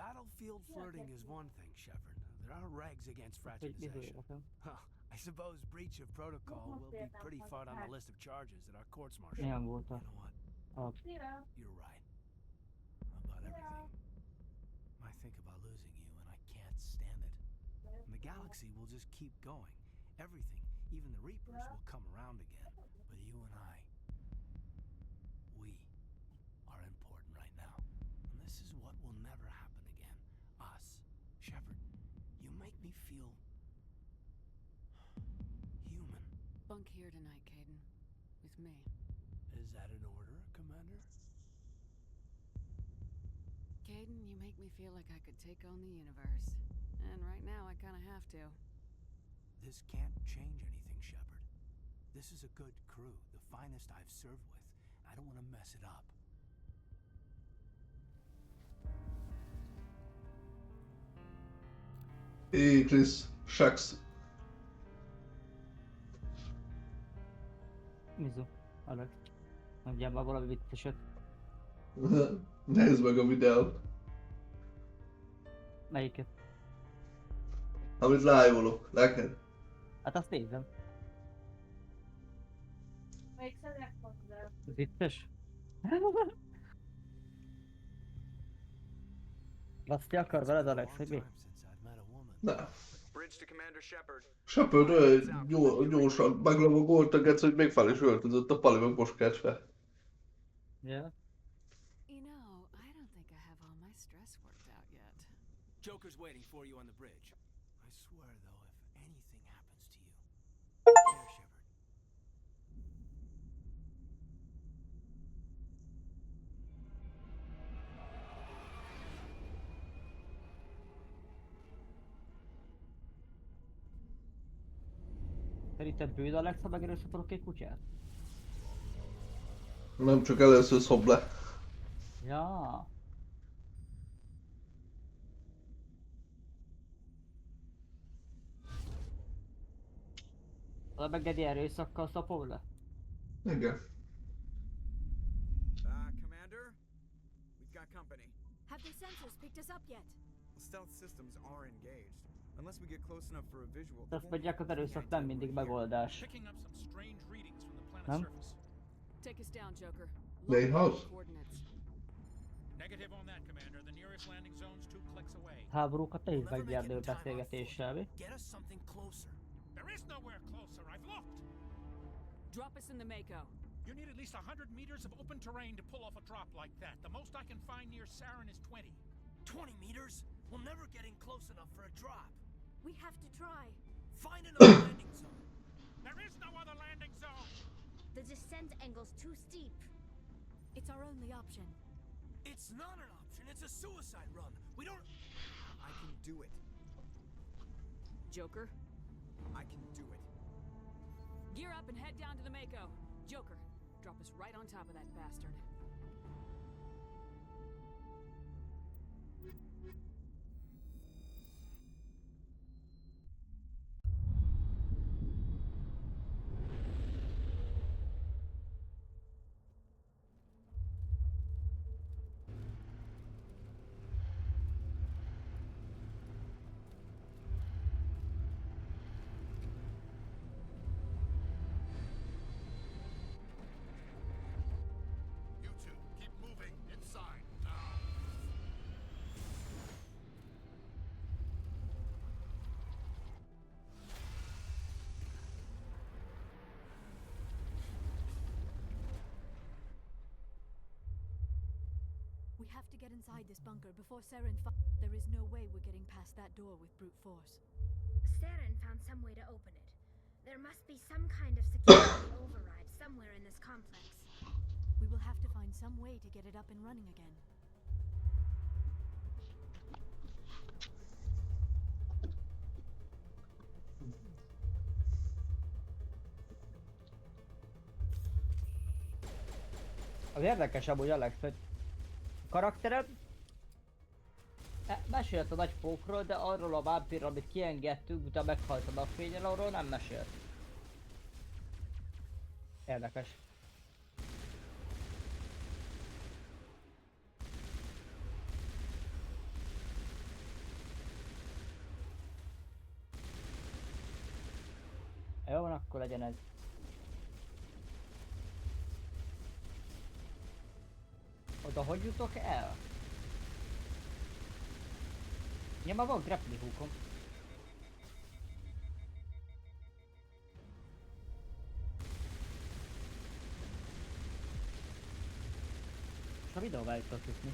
Battlefield flirting is one thing, Shepard. There are regs against fraternization. Huh, I suppose breach of protocol will be pretty far on the list of charges at our courts martial. You know what? You're right. About everything. I think about losing you and I can't stand it. And the galaxy will just keep going. Everything, even the Reapers, will come around again. But you and I, we are important right now. And this is what will never happen again. Us. Shepard, you make me feel human. Bunk here tonight, Caden. With me. Is that an order, Commander? Caden, you make me feel like I could take on the universe. And right now, I kinda have to. This can't change anything, Shepard. This is a good crew, the finest I've served with. I don't want to mess it up. Hey, Chris. Shax. Mizu, Alex. Mondjál már valami vicceset. Nézd meg a videót. Melyiket? Amit live-olok, neked. Hát azt nézem. Vicces? Baszti akar veled, Alex, hogy mi? Nem. Bridge to Commander Shepard. Shepard gyorsan meglovagolt a gec, hogy még fel is öltözött a pali meg moskácsra. Yeah. You know, I don't think I have all my stress worked out yet. Joker's waiting for you on the bridge. I swear, though, if anything happens to you... There, Shepard. Szerinted bőd Alex, ha megerőszakolok egy kutyát? Nem csak először szob le. Ja. Oda megedi erőszakkal szapol le? Igen. Commander? We've got company. Have the sensors picked us up yet? Stealth systems are engaged. Unless we get close enough for a visual. Azt mondják, az erőszak nem mindig megoldás. Nem? Take us down, Joker. Playhouse? Negative on that, Commander. The nearest landing zone's 2 clicks away. Háborúkat nehéz megnyerni a beszélgetéssel, mi? Get us something closer. There is nowhere closer. I've looked. Drop us in the Mako. You need at least 100 meters of open terrain to pull off a drop like that. The most I can find near Saren is 20. 20 meters? We'll never get in close enough for a drop. We have to try. Find another landing zone. There is no other landing zone. The descent angle's too steep. It's our only option. It's not an option. It's a suicide run. We don't... I can do it. Joker, I can do it. gear up and head down to the Mako. Joker, drop us right on top of that bastard. You two, keep moving inside now. We have to get inside this bunker before Saren There is no way we're getting past that door with brute force. Saren found some way to open it. There must be some kind of security override somewhere in this complex. We will have to find some way to get it up and running again. Az érdekes amúgy Alex, hogy a karaktered mesélt a nagy pókról, de arról a vámpírról, amit kiengedtünk, utána meghalt a napfényel, arról nem mesélt. Érdekes. Jó van, akkor legyen ez. Oda hogy jutok el? Ja, már van grappling hookom. És a videóval el tudok jutni.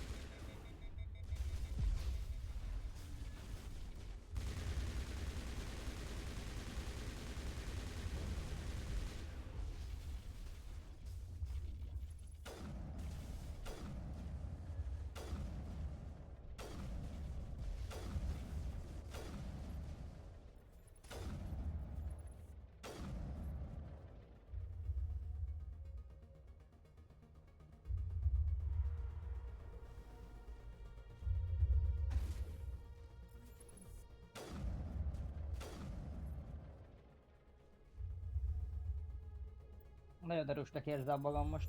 Nagyon erősnek érzem magam most.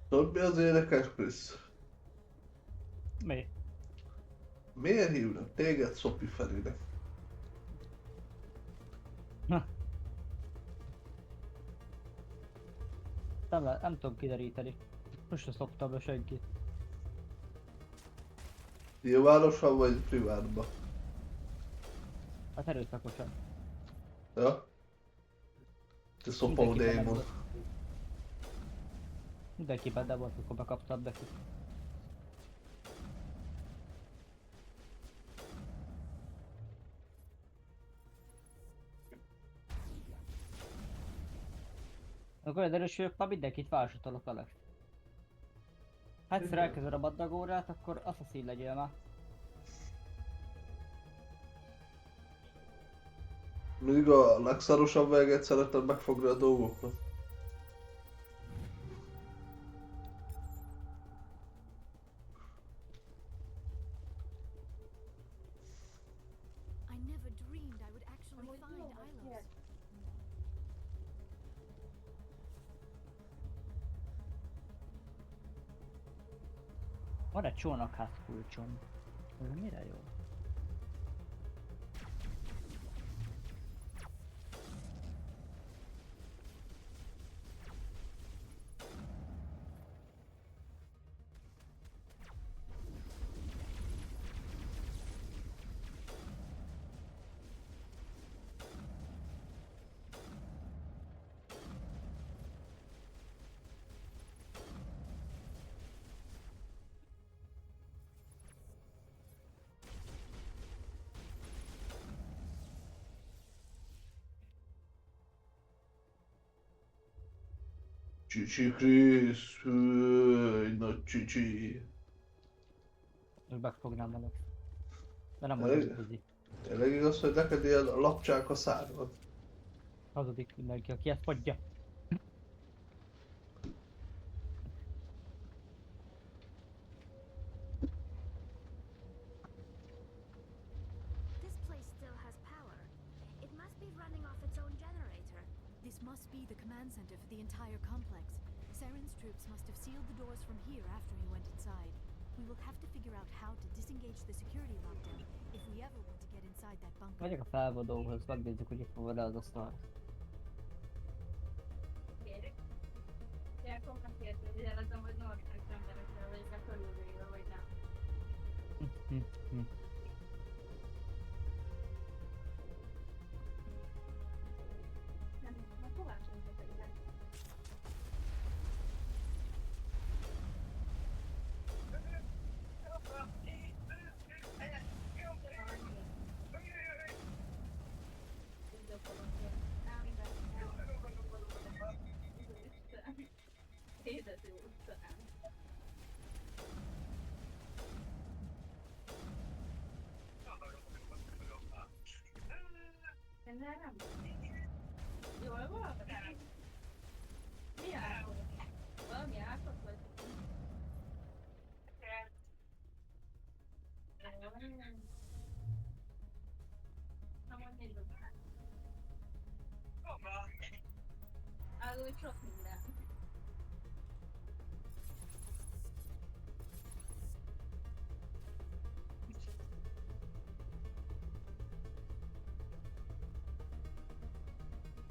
Tudod mi az érdekes, Chris? Mi? Miért hívnak téged Szopi Ferinek? Nem tudom kideríteni. Most se szoptam be senkit. Nyilvánosan vagy privátban? Hát erőszakosan. Ja? Te szopó démon. Mindenki benne volt, amikor bekaptad neki. Akkor olyan erős vagyok, már mindenkit válsatolok vele. Hát egyszer elkezded a baddagórát, akkor assassin legyél már. Mindig a legszarosabb véget szeretem megfogni a dolgoknak. I never dreamed I would actually find Ilos. Van egy csónakház kulcsom. Ez mire jó? Csicsi Krisz, egy nagy csicsi. Most megfognám veled. De nem vagyok buzi. Tényleg igaz, hogy neked ilyen lapcsák a szárad? Hazudik mindenki, aki ezt mondja. This place still has power. It must be running off its own generator. This must be the command center for the entire complex. Saren's troops must have sealed the doors from here after he went inside. We will have to figure out how to disengage the security lockdown if we ever want to get inside that bunker. Megyek a felvadóhoz, megnézzük, hogy itt van vele az asztal. Jól van? Mi áll? Valami állatot vagy? Na majd nézzük már. Arról sok minden.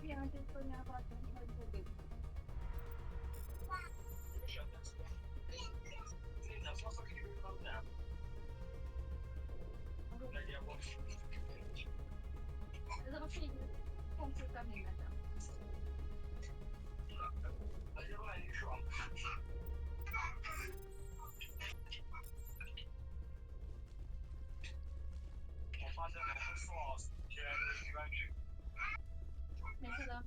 Ilyen tisztonyában hogy fogjuk. Ez a most így konkrétan mindent. Micsoda?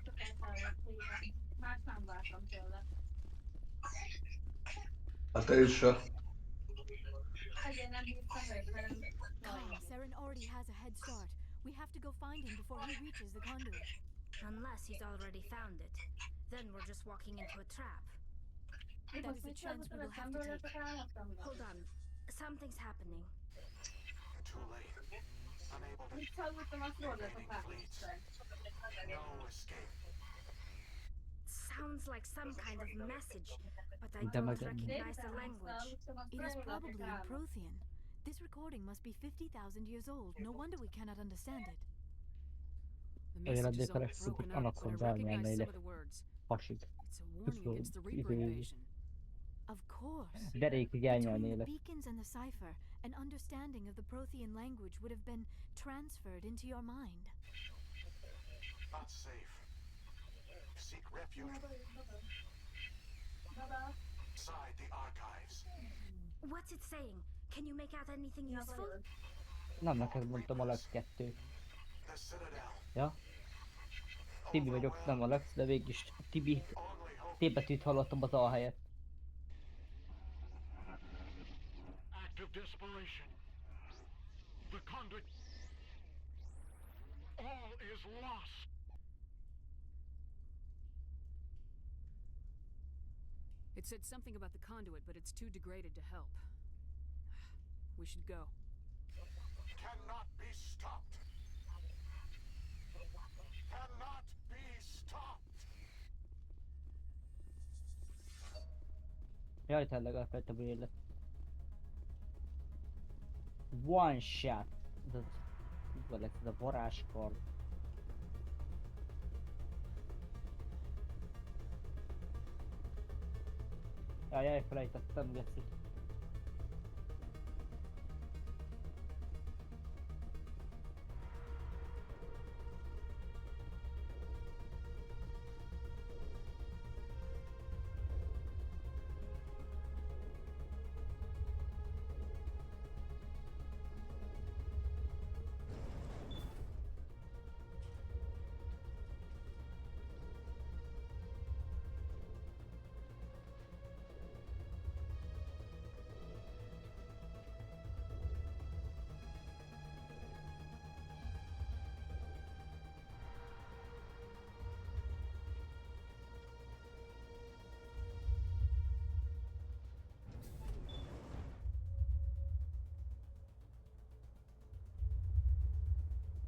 Csak elszállott tényleg. Más nem vártam tőle. Hát én is se. Ezért nem bírtam meg velem. Saren already has a head start. We have to go find him before he reaches the conduit. Unless he's already found it. Then we're just walking into a trap. That is a chance we will have to take. Hold on. Something's happening. Too late. Unable to Mit hallottam, azt rólatok átnéztek. no escape. Sounds like some kind of message, but I don't recognize the language. It is probably in Prothean. This recording must be 50,000 years old. No wonder we cannot understand it. The Olyan message is all keresünk, hogy broken up, but I Anaconda recognize some elnyelne of the words. Pasig. It's a warning against the Reaper invasion. Of course. Derékig Between the elnyelnélek. beacons and the cipher, an understanding of the Prothean language would have been transferred into your mind. Not safe. Seek refuge. Inside the archives. What's it saying? Can you make out anything useful? Nem neked mondtam a Lex 2. The Citadel. Ja? Tibi vagyok, nem a Lex, de végig Tibi. T betűt hallottam az A helyett. Act of desperation. The conduit. All is lost. It said something about the conduit, but it's too degraded to help. We should go. Cannot be stopped. Cannot be stopped. Jaj, tényleg elfelejtem, hogy élet. One shot. Ez lesz ez a varázskard. Jaj, elfelejtettem, geci.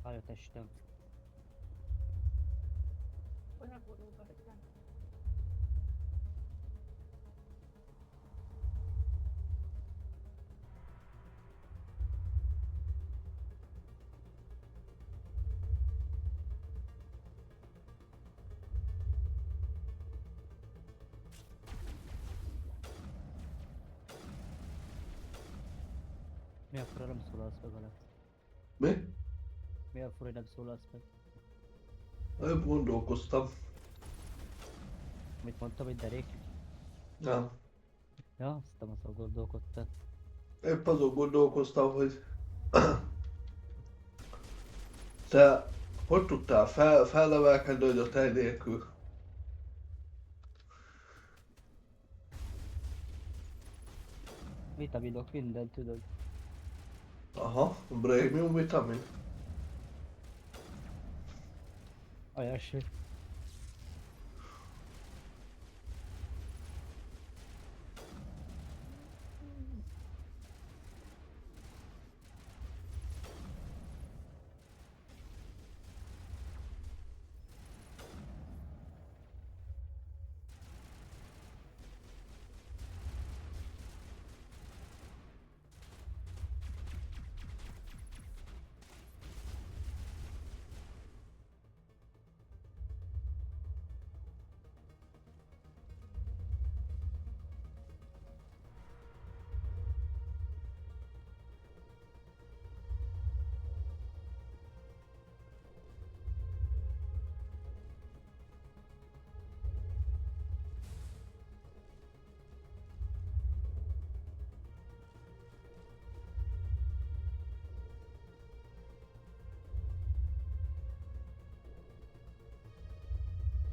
Állj a testem. Mi a fura nem szólalsz meg vele? Mi? Mi a fura, hogy nem szólalsz meg? Épp gondolkoztam. Mit mondtam, hogy derék? Nem. Ja, azt nem azon gondolkodtál. Épp azon gondolkoztam, hogy te hogy tudtál felnevelkedni, hogy a tej nélkül? Vitaminok, mindent tudod. Aha, prémium vitamin. Olyasmi.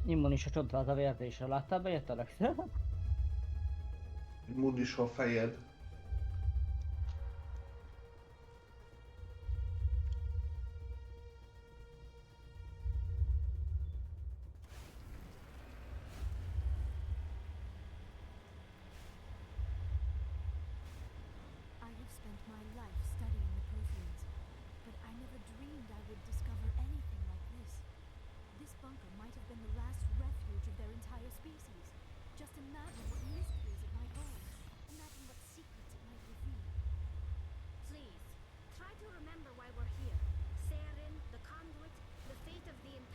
Immunis a csontváz a vérzésre, láttál bejött Alex? Immunis a fejed. I have spent my life studying the Protheans, but I never dreamed I would discover anything like this. This bunker might have been the last refuge of their entire species. Just imagine what mysteries it might hold. Imagine what secrets it might reveal. Please, try to remember why we're here. Saren, the conduit, the fate of the entire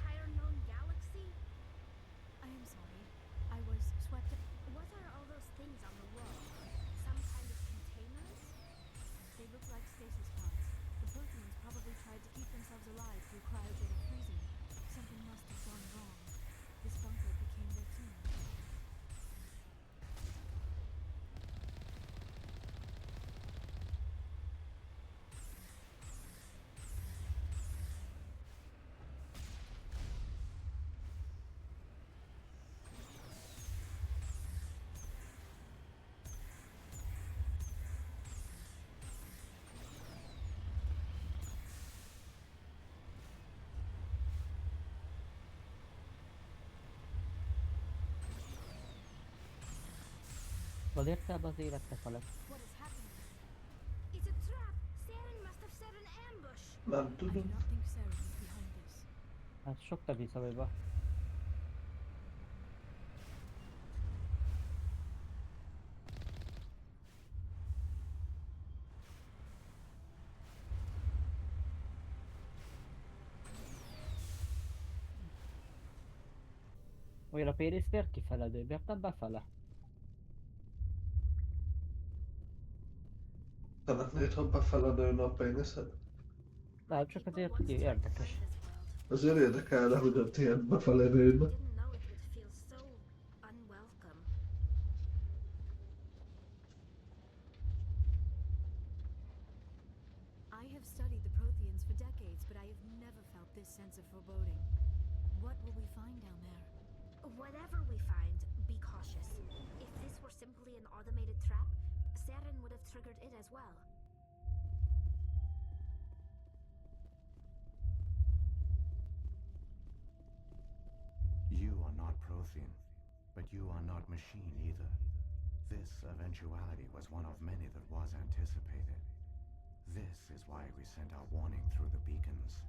Hol érte ebbe az életnek a What is happening? It's a trap! Saren must have set an ambush! Nem I do tudom. not think Saren is behind this. Hát sok te visszavőbe. Olyan a pérész tért kifele, de miért nem befele? Szeretnéd, ha befeledőne a péniszed? Nem, csak azért érdekes. Azért érdekelne, hogy a tiéd befele nőne. Didn't know it would feel so unwelcome. I have studied the Protheans for decades, but I have never felt this sense of foreboding. What will we find down there? Whatever we find, be cautious. If this were simply an automated trap, Saren would have triggered it as well. You are not Prothean, but you are not machine either. This eventuality was one of many that was anticipated. This is why we sent our warning through the beacons.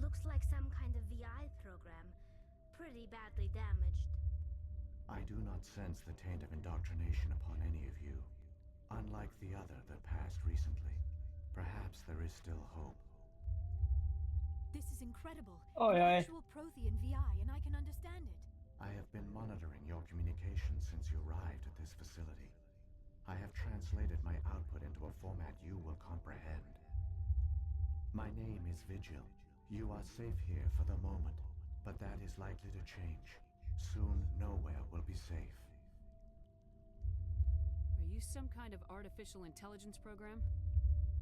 Looks like some kind of VI program. Pretty badly damaged. I do not sense the taint of indoctrination upon any of you. Unlike the other that passed recently, perhaps there is still hope. This is incredible. Oh, An yeah. actual Prothean VI, and I can understand it. I have been monitoring your communications since you arrived at this facility. I have translated my output into a format you will comprehend. My name is Vigil. You are safe here for the moment, but that is likely to change. Soon, nowhere will be safe. Are you some kind of artificial intelligence program?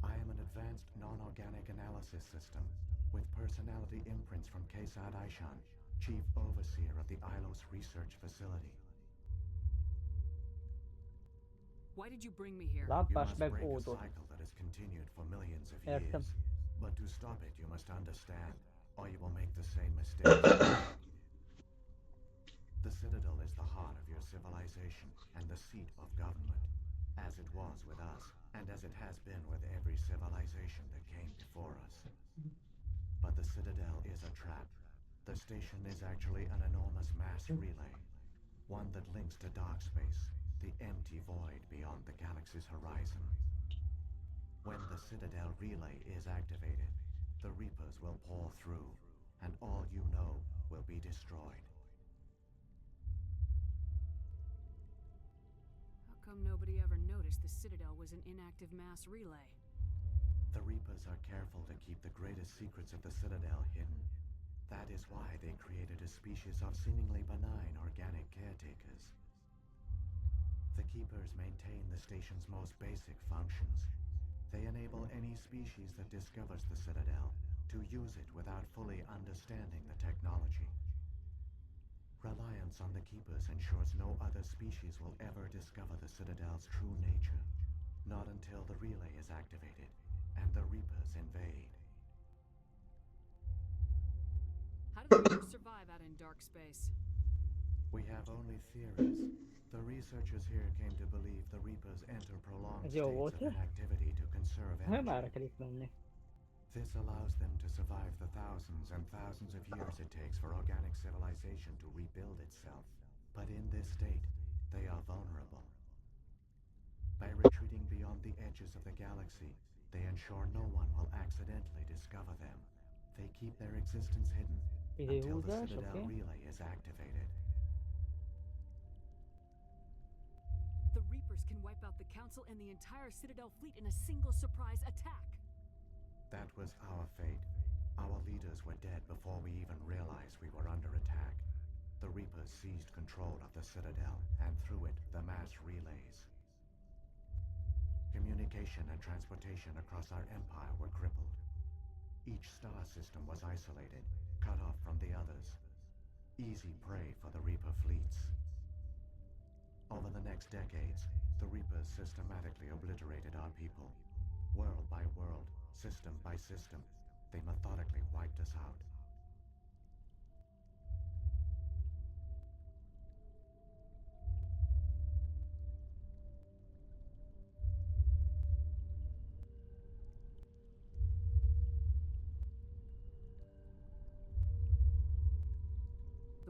I am an advanced non-organic analysis system with personality imprints from Kesad Aishan, Chief Overseer of the Ilos Research Facility. Why did you bring me here? You Lámpás must meg break a ódor. cycle that has continued for millions of Értem. years. But to stop it, you must understand, or you will make the same mistakes. The Citadel is the heart of your civilization and the seat of government, as it was with us, and as it has been with every civilization that came before us. But the Citadel is a trap. The station is actually an enormous mass relay, one that links to dark space, the empty void beyond the galaxy's horizon. When the Citadel relay is activated, the Reapers will pour through, and all you know will be destroyed. How come nobody ever noticed the Citadel was an inactive mass relay? The Reapers are careful to keep the greatest secrets of the Citadel hidden. That is why they created a species of seemingly benign organic caretakers. The Keepers maintain the station's most basic functions. They enable any species that discovers the Citadel to use it without fully understanding the technology. Reliance on the Keepers ensures no other species will ever discover the Citadel's true nature, not until the relay is activated and the Reapers invade. How do the Reapers survive out in dark space? We have only theories. The researchers here came to believe the Reapers enter prolonged Ez jó states volt, of ne? inactivity to conserve Nem energy. már kell itt menni. This allows them to survive the thousands and thousands of years it takes for organic civilization to rebuild itself. But in this state, they are vulnerable. By retreating beyond the edges of the galaxy, they ensure no one will accidentally discover them. They keep their existence hidden until the Időhúzás, Citadel oké. relay is activated. The Reapers can wipe out the Council and the entire Citadel fleet in a single surprise attack. That was our fate. Our leaders were dead before we even realized we were under attack. The Reapers seized control of the Citadel, and through it, the mass relays. Communication and transportation across our empire were crippled. Each star system was isolated, cut off from the others. Easy prey for the Reaper fleets. Over the next decades, the Reapers systematically obliterated our people. World by world, system by system, they methodically wiped us out.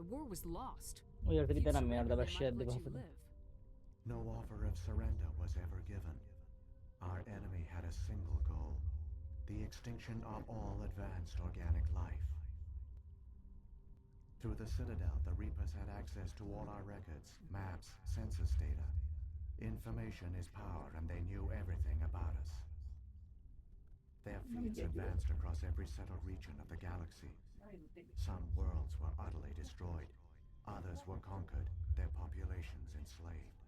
The war was lost. Úgy érted, ide nem If you érdemes surrender, they sietni might let you behozni. live. No offer of surrender was ever given. Our enemy had a single goal: the extinction of all advanced organic life. Through the Citadel, the Reapers had access to all our records, maps, census data. Information is power, and they knew everything about us. Their fleets advanced across every settled region of the galaxy. Some worlds were utterly destroyed. Others were conquered, their populations enslaved.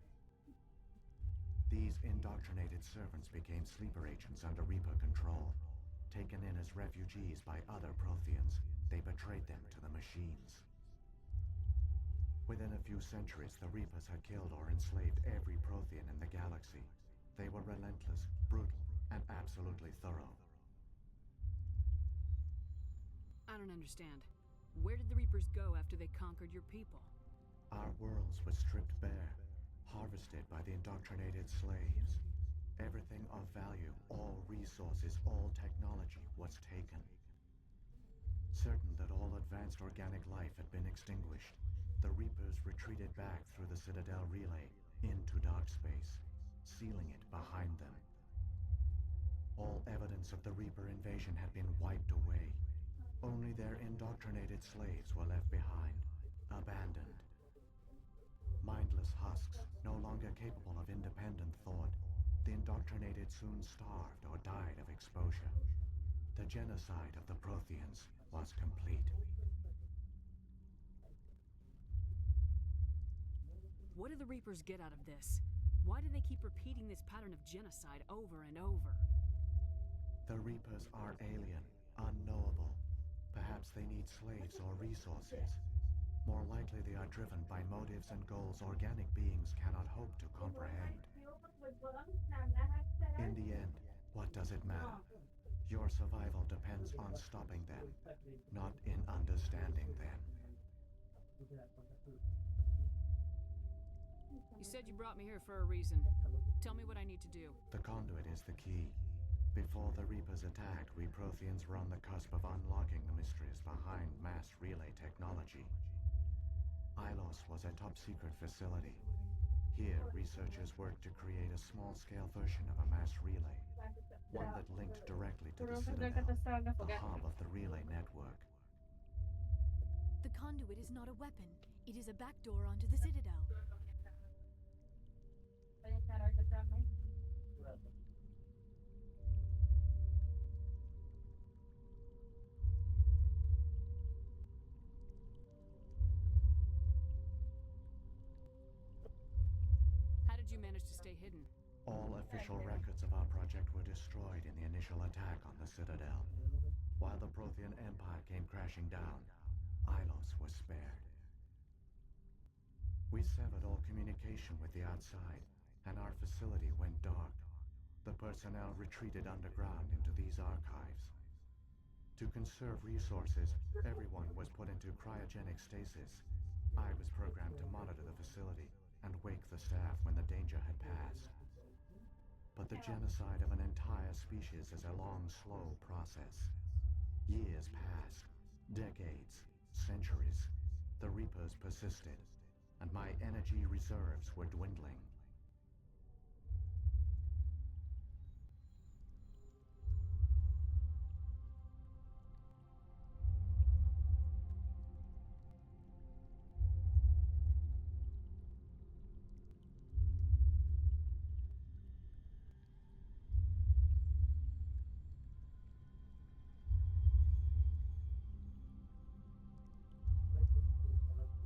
These indoctrinated servants became sleeper agents under Reaper control. Taken in as refugees by other Protheans, they betrayed them to the machines. Within a few centuries, the Reapers had killed or enslaved every Prothean in the galaxy. They were relentless, brutal, and absolutely thorough. I don't understand. Where did the Reapers go after they conquered your people? Our worlds were stripped bare, harvested by the indoctrinated slaves. Everything of value, all resources, all technology was taken. Certain that all advanced organic life had been extinguished, the Reapers retreated back through the Citadel relay into dark space, sealing it behind them. All evidence of the Reaper invasion had been wiped away. Only their indoctrinated slaves were left behind, abandoned. Mindless husks, no longer capable of independent thought, the indoctrinated soon starved or died of exposure. The genocide of the Protheans was complete. What do the Reapers get out of this? Why do they keep repeating this pattern of genocide over and over? The Reapers are alien, unknowable. Perhaps they need slaves or resources. More likely they are driven by motives and goals organic beings cannot hope to comprehend. In the end, what does it matter? Your survival depends on stopping them, not in understanding them. You said you brought me here for a reason. Tell me what I need to do. The conduit is the key. Before the Reapers attacked, we Protheans were on the cusp of unlocking the mysteries behind mass relay technology. Ilos was a top-secret facility. Here, researchers worked to create a small-scale version of a mass relay, one that linked directly to the Citadel, the hub of the relay network. The conduit is not a weapon. It is a backdoor onto the Citadel. How did you manage to stay hidden? All official records of our project were destroyed in the initial attack on the Citadel. While the Prothean Empire came crashing down, Ilos was spared. We severed all communication with the outside, and our facility went dark. The personnel retreated underground into these archives. To conserve resources, everyone was put into cryogenic stasis. I was programmed to monitor the facility and wake the staff when the danger had passed. But the genocide of an entire species is a long, slow process. Years passed, decades, centuries. The Reapers persisted, and my energy reserves were dwindling.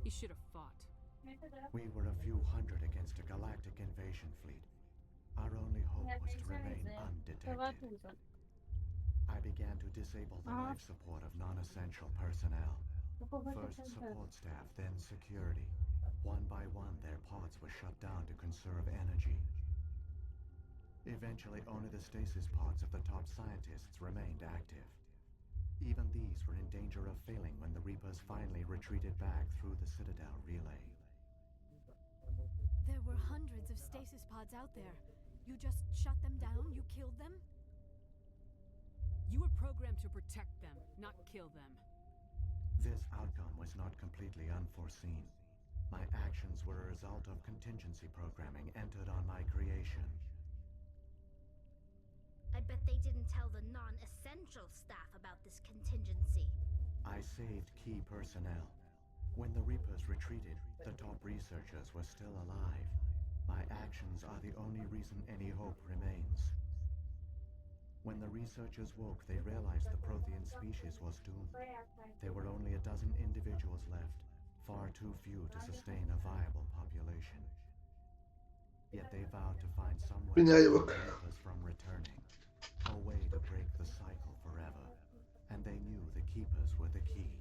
You should have fought. We were a few hundred against a galactic invasion fleet. Our only hope was to remain undetected. I began to disable the life support of non-essential personnel. First support staff, then security. One by one, their pods were shut down to conserve energy. Eventually, only the stasis pods of the top scientists remained active. Even these were in danger of failing when the Reapers finally retreated back through the Citadel relay. There were hundreds of stasis pods out there. You just shut them down? You killed them? You were programmed to protect them, not kill them. This outcome was not completely unforeseen. My actions were a result of contingency programming entered on my creation. I bet they didn't tell the non-essential staff about this contingency. I saved key personnel. When the Reapers retreated, the top researchers were still alive. My actions are the only reason any hope remains. When the researchers woke, they realized the Prothean species was doomed. There were only a dozen individuals left, far too few to sustain a viable population. Yet they vowed to find some way to Mindjárt keep jövök. the Reapers from returning, a way to break the cycle forever. And they knew the Keepers were the key.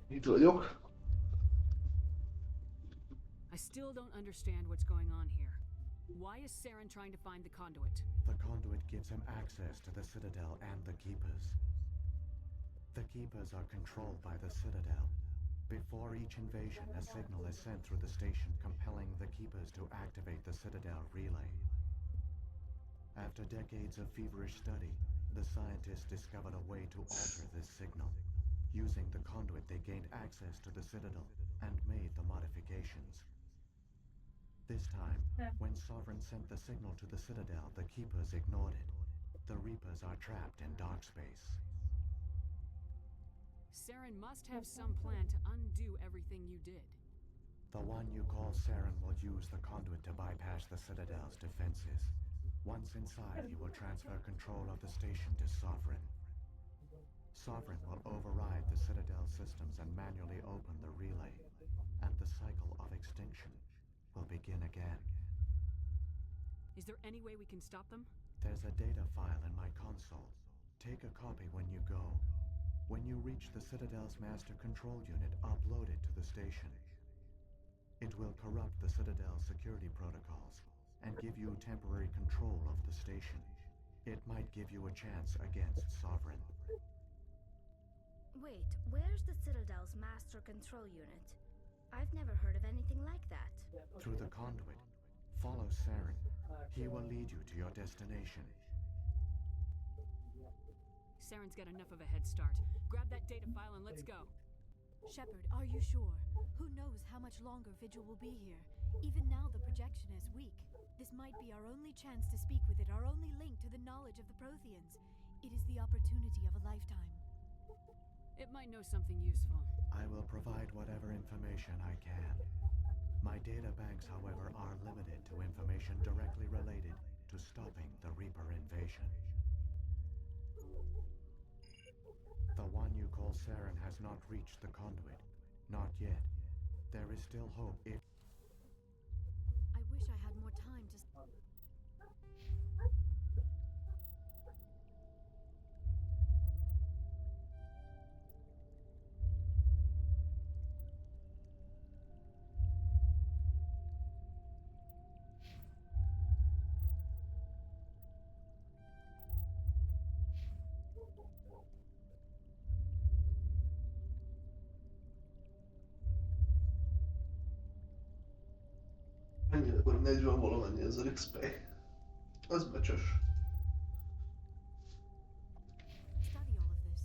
Itt vagyok. I still don't understand what's going on here. Why is Saren trying to find the conduit? The conduit gives him access to the Citadel and the Keepers. The Keepers are controlled by the Citadel. Before each invasion, a signal is sent through the station compelling the Keepers to activate the Citadel relay. After decades of feverish study, the scientists discovered a way to alter this signal. Using the conduit, they gained access to the Citadel and made the modifications. This time, when Sovereign sent the signal to the Citadel, the Keepers ignored it. The Reapers are trapped in dark space. Saren must have some plan to undo everything you did. The one you call Saren will use the conduit to bypass the Citadel's defenses. Once inside, he will transfer control of the station to Sovereign. Sovereign will override the Citadel systems and manually open the relay, and the cycle of extinction will begin again. Is there any way we can stop them? There's a data file in my console. Take a copy when you go. When you reach the Citadel's master control unit, upload it to the station. It will corrupt the Citadel's security protocols and give you temporary control of the station. It might give you a chance against Sovereign. Wait, where's the Citadel's master control unit? I've never heard of anything like that. Through the conduit, follow Saren. He will lead you to your destination. Saren's got enough of a head start. Grab that data file and let's go. Shepard, are you sure? Who knows how much longer Vigil will be here? Even now the projection is weak. This might be our only chance to speak with it, our only link to the knowledge of the Protheans. It is the opportunity of a lifetime. It might know something useful. I will provide whatever information I can. My data banks, however, are limited to information directly related to stopping the Reaper invasion. The one you call Saren has not reached the conduit. Not yet. There is still hope if... I wish I had more time to... Mennyire, akkor 40 valamennyi ezer XP. Az becses. Study all of this.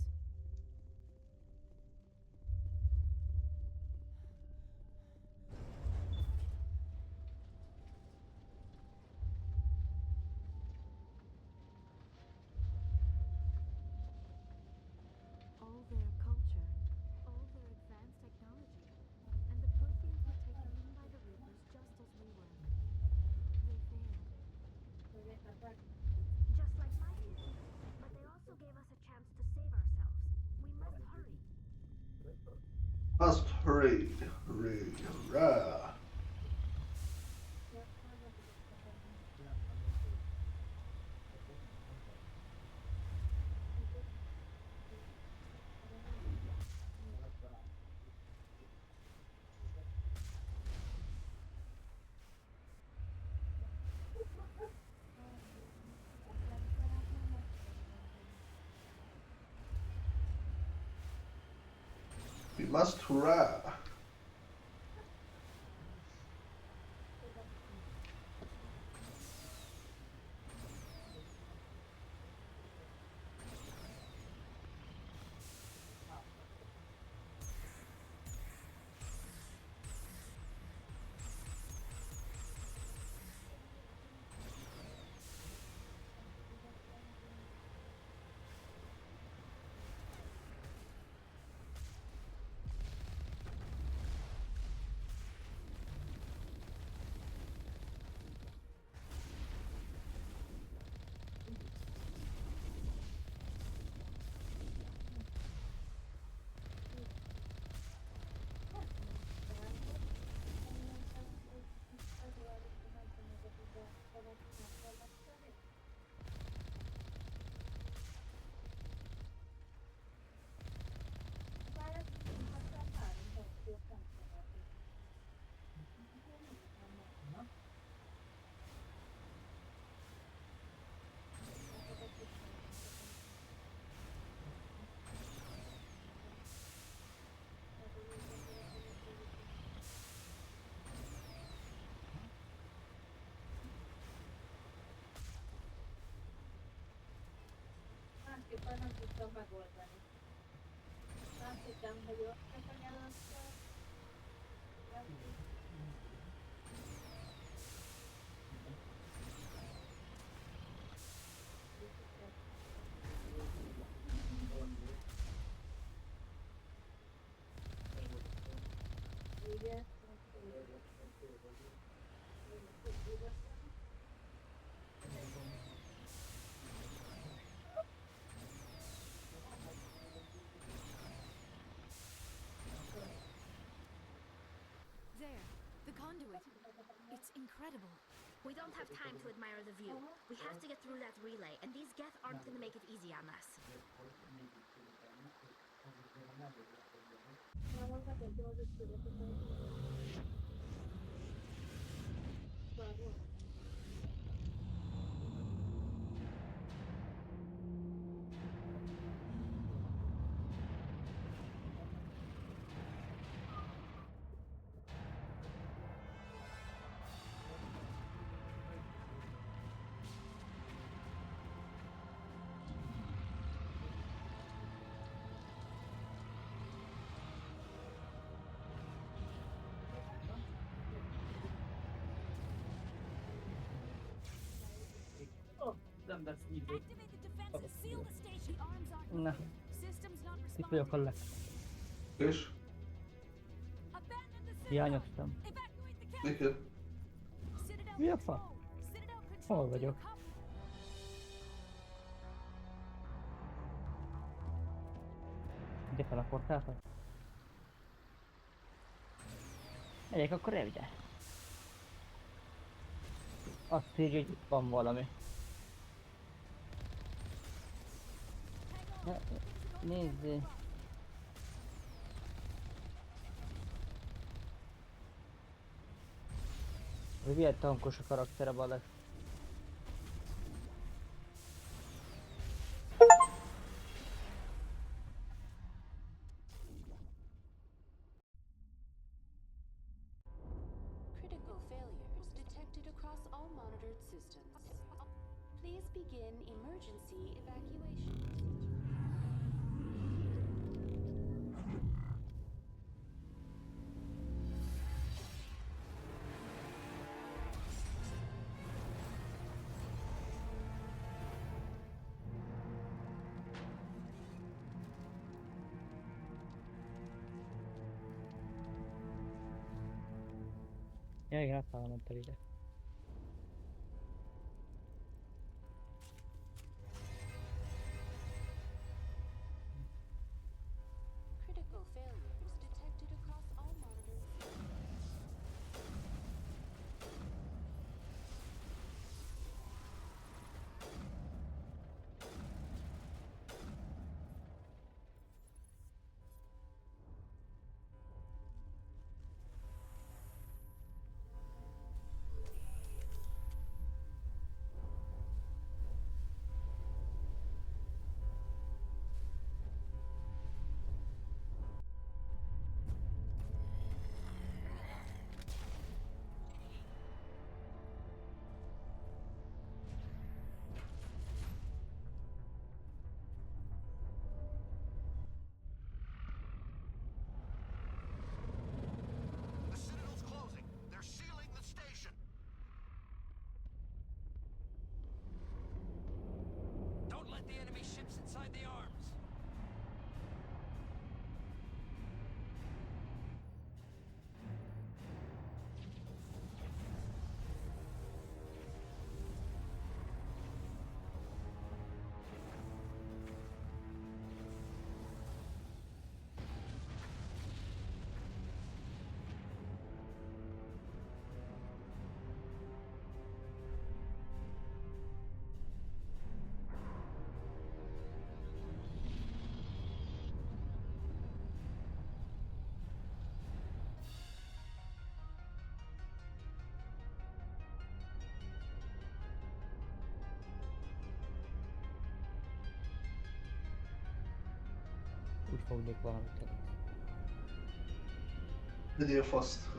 All their culture, all their advanced technology, and the Protheans were taken in by the Reapers just as we were. They failed. Must raid. Raid. Rah. We must hurrah. Másképpen nem tudtam megoldani. Azt hittem, hogy ott csak anyáztam. Igen. There, the conduit. It's incredible. We don't have time to admire the view. We have to get through that relay, and these Geth aren't gonna make it easy on us. Nem lesz idő. Activate the defenses. Seal the station. The arms aren't Na, moving. Systems not itt vagyok a leg. És? Abandon the citadel. Hiányoztam. Evacuate the camp. Igen. Citadel Mi a control. fa? Citadel control. Hol vagyok? Ide fel a portálra? Megyek akkor el ide. Azt írja, hogy itt van valami. Nézzé. Hogy milyen tankos a karaktere Balázs. Critical failures detected across all monitored systems. Please begin emergency evacuation. Ja, igen, aztán mentem ide. Critical failures detected Úgy fognék valamit. Vegyél faszt.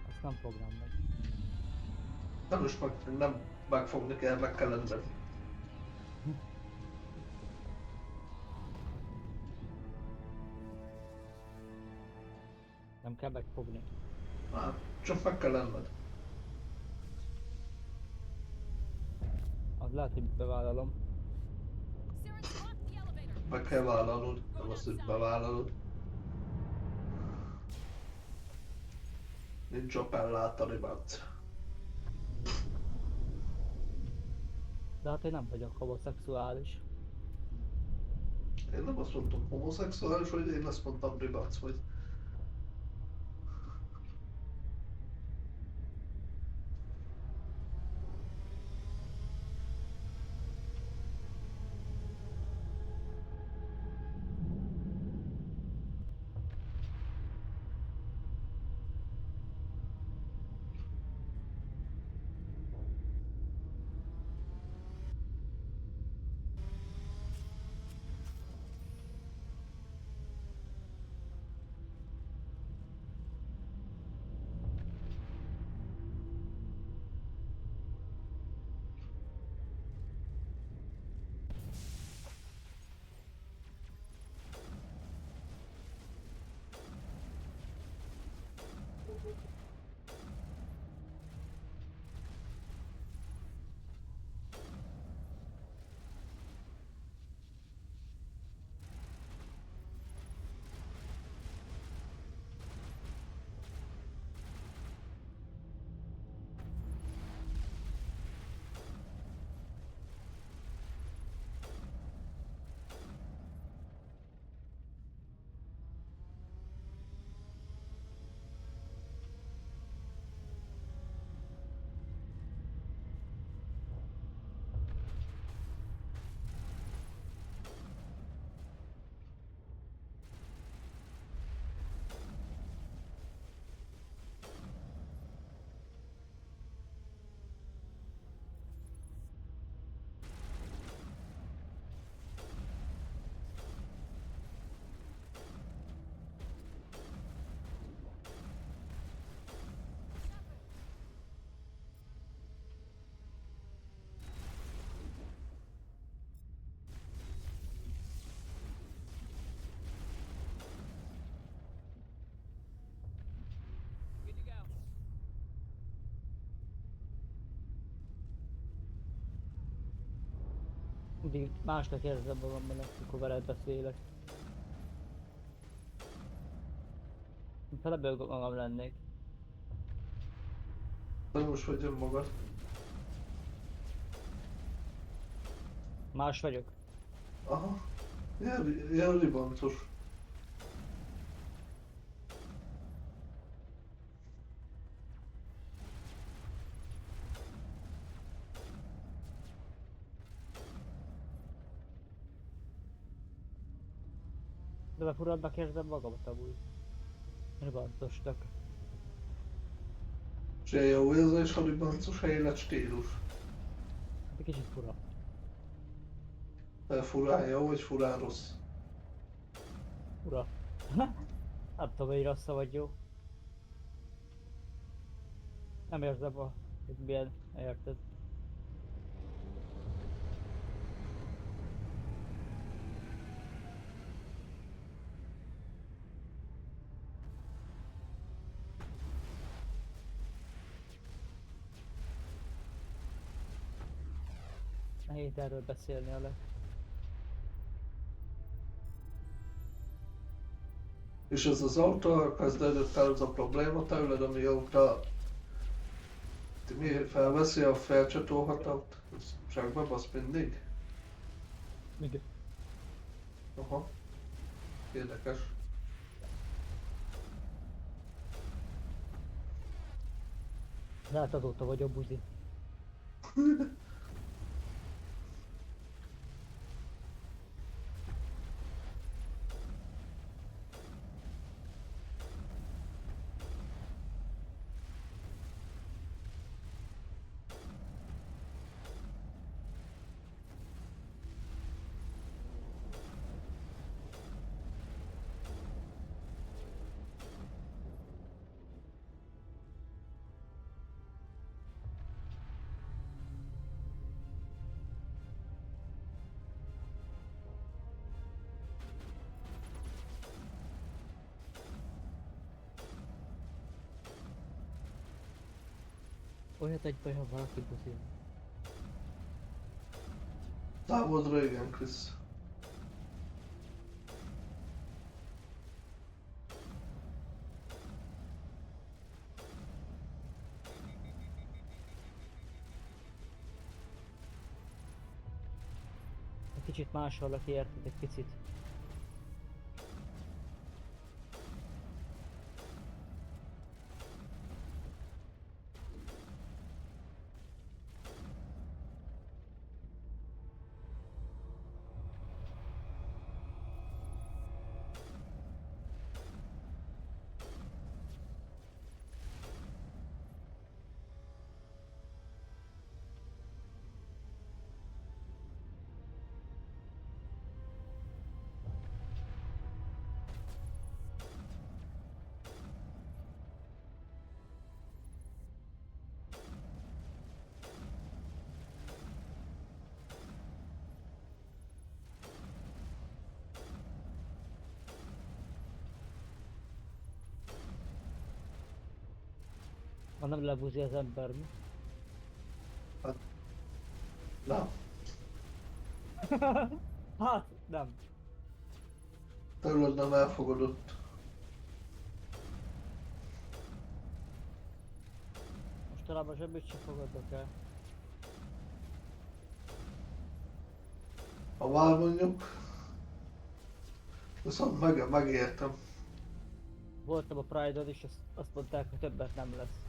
Azt nem fognám meg. Nem is nem megfogni kell, meg kell lenned. Nem kell megfogni. Csak meg kell lenned. Az lehet, hogy bevállalom. Meg kell vállalnod, nem azt, hogy bevállalod. Nincs appellátani, bát. De hát én nem vagyok homoszexuális. Én nem azt mondtam homoszexuális, hogy én azt mondtam ribac vagy. Mindig másnak érzem magamban, amikor veled beszélek. Mintha lebőgök magam lennék. Most vagy önmagad. Más vagyok. Aha. Ilyen ribancos. De furabbnak érzem magamat amúgy. Ribancosnak. Se jó érzés, ha ribancos, ha életstílus. Egy kicsit fura. De furán jó, vagy furán rossz? Fura. Nem tudom, hogy rossz vagy jó. Nem érzem, hogy milyen, érted? Nehéz erről beszélni, Alek. És ez az autó kezdődött el az a probléma tőled, amióta mi felveszi a felcsatolhatót, zsákba basz mindig? Mindig. Aha. Érdekes. Lehet azóta vagyok buzi. Olyat egy baj, ha valaki buzil. Számodra igen, Krisz. Egy kicsit másolok, érted? Egy picit. Ha nem lebuzi az ember, mi? Nem. Hát, nem. Tőled nem elfogadott. Mostanában semmit sem fogadok el. Ha már mondjuk, viszont megértem. Voltam a Pride-on és azt mondták, hogy többet nem lesz.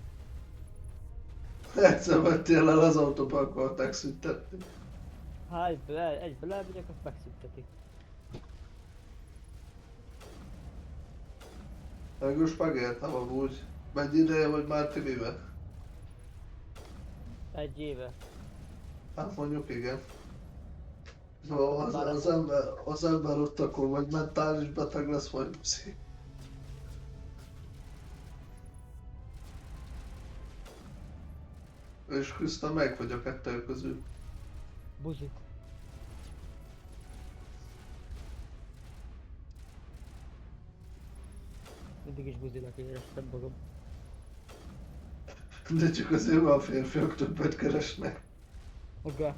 Egyszer vettél el, azóta be akarták szüntetni. Ha egyből elmegyek, azt megszüntetik. Végülis megértem amúgy. Mennyi ideje vagy már Timivel? Egy éve. Hát mondjuk igen. Szóval az ember ott akkor vagy mentális beteg lesz, vagy buszi. És Kriszta meg vagy a kettő közül. Buzi. Mindig is buzinak éreztem magam. De csak azért a férfiak többet keresnek. Oké.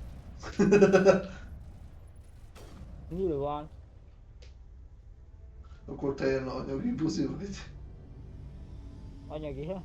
Nyilván. Akkor te ilyen anyagi buzi vagy. Anyagi, he?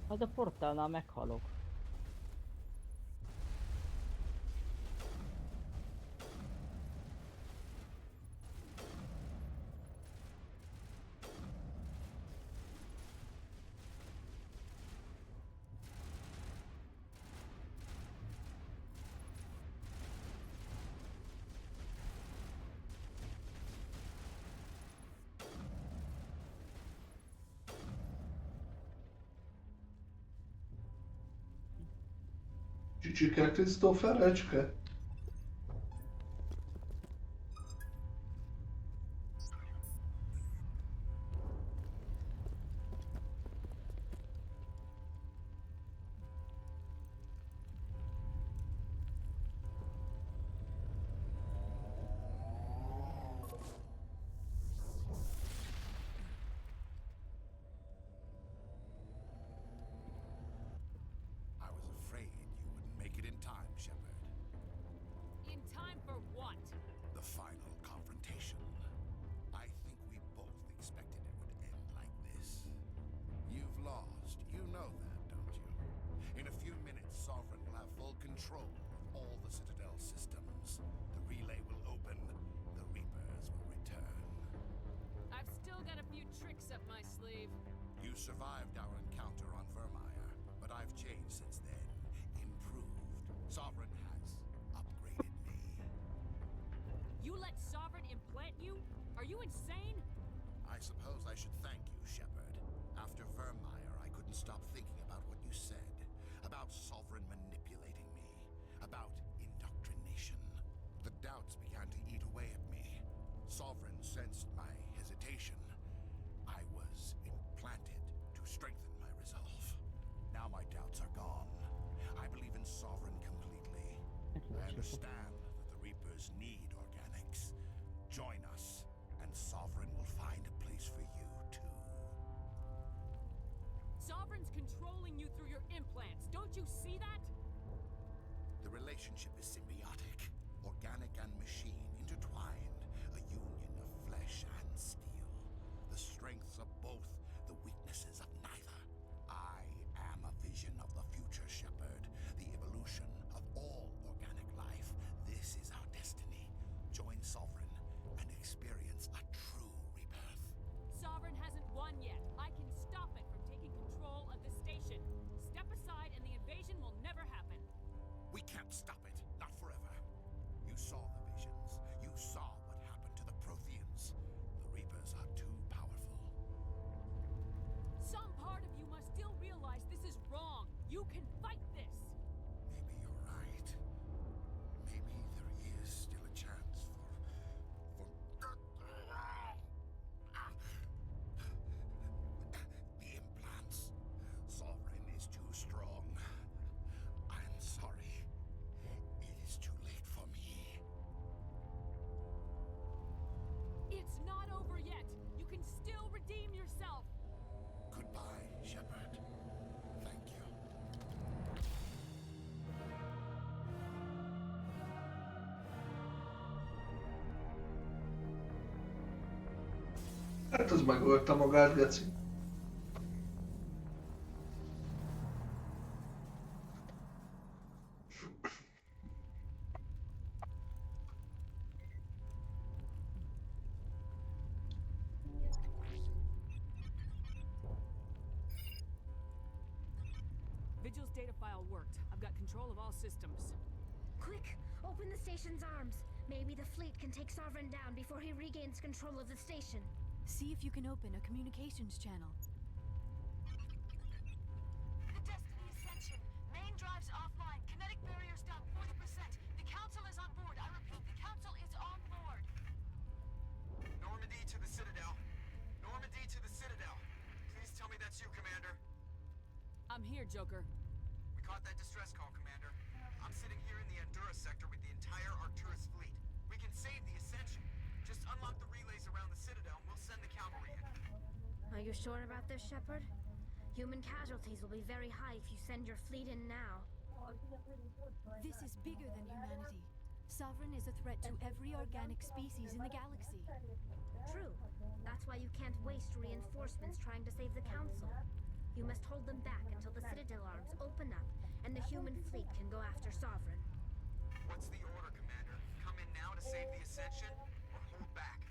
Hát a portálnál meghalok. Csücsike Krisztóferecske? tricks up my sleeve. You survived our encounter on Vermeer, but I've changed since then. Improved. Sovereign has upgraded me. You let Sovereign implant you? Are you insane? I suppose I should thank you, Shepard. After Vermeer, I couldn't stop thinking about what you said. About Sovereign manipulating me. About indoctrination. The doubts began to eat away at me. Sovereign sensed my hesitation. I was implanted to strengthen my resolve. Now my doubts are gone. I believe in Sovereign completely. I understand that the Reapers need organics. Join us, and Sovereign will find a place for you, too. Sovereign's controlling you through your implants. Don't you see that? The relationship is symbiotic. Organic and machine intertwined. A union of flesh and steel. The strengths of both, the weaknesses of neither. I am a vision of the future, Shepard. The evolution of all organic life. This is our destiny. Join Sovereign and experience a true rebirth. Sovereign hasn't won yet. I can stop it from taking control of the station. Step aside and the invasion will never happen. We can't stop it. Not forever. You saw the visions. You saw what happened to the Protheans. The Reapers are too powerful. Some part of you must still realize this is wrong. You can fight this. Maybe you're right. Maybe there is still a chance for the implants. Sovereign is too strong. I'm sorry. It is too late for me. It's not over yet. You can still redeem yourself. Goodbye, Shepard. Thank you. Hát az megölte magát, geci. Vigil's data file worked. I've got control of all systems. Quick! Open the station's arms. Maybe the fleet can take Sovereign down before he regains control of the station. See if you can open a communications channel. The Destiny Ascension. Main drives offline. Kinetic barriers down 40%. The Council is on board. I repeat, the Council is on board. Normandy to the Citadel. Normandy to the Citadel. Please tell me that's you, Commander. I'm here, Joker. We caught that distress call, Commander. I'm sitting here in the Honduras sector with the entire Arcturus fleet. We can save the Ascension. Just unlock the relays around the Citadel and we'll send the cavalry in. Are you sure about this, Shepard? Human casualties will be very high if you send your fleet in now. This is bigger than humanity. Sovereign is a threat to every organic species in the galaxy. True. That's why you can't waste reinforcements trying to save the Council. You must hold them back until the Citadel arms open up and the human fleet can go after Sovereign. What's the order, Commander? Come in now to save the Ascension, or hold back?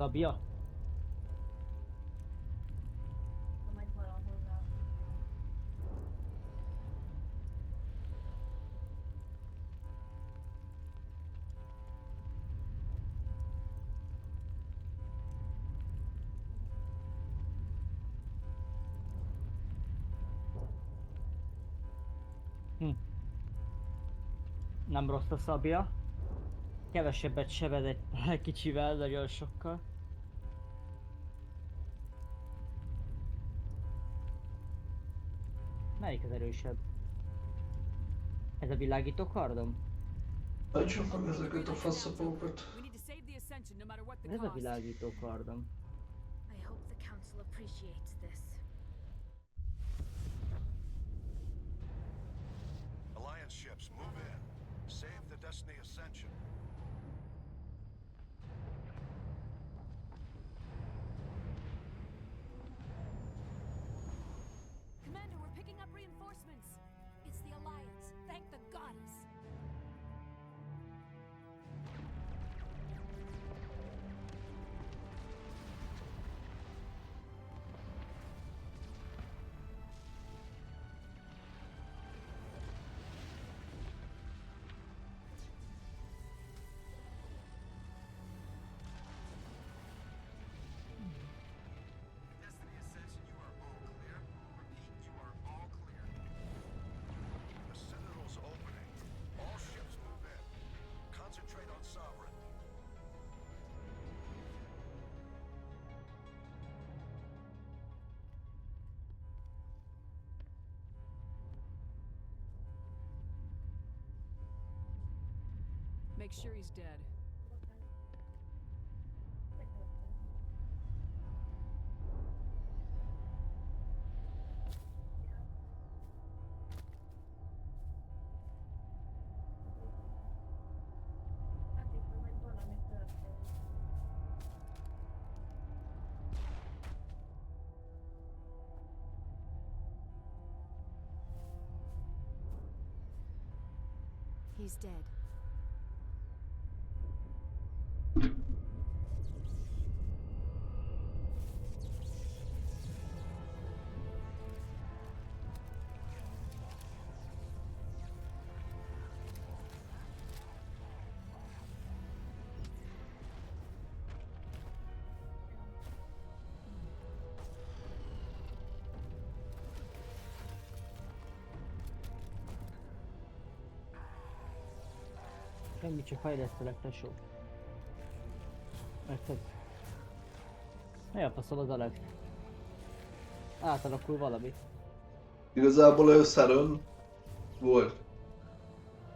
Szabja? Majd valahol rá. Nem rossz a szabja. Kevesebbet sebed egy kicsivel, nagyon sokkal. Melyik az erősebb? Ez a világító kardom? Hagyjuk meg ezeket a faszapókat. We need to save the Ascension no matter what the Ez a cost. világító kardom. I hope the council appreciates this. Alliance ships, move in. Save the Destiny Ascension. Commander, we're picking up reinforcements. It's the Alliance. Thank the goddess. Destiny Ascension, you are all clear. Repeat, you are all clear. The Citadel's opening. All ships move in. Concentrate on Sovereign. Make sure he's dead. Hát itt majd valami történik. He's dead. Semmi, csak fejlesztelek, tesó. Érted? Mi a faszom az Alex? Átalakul valami. Igazából ő Saren volt.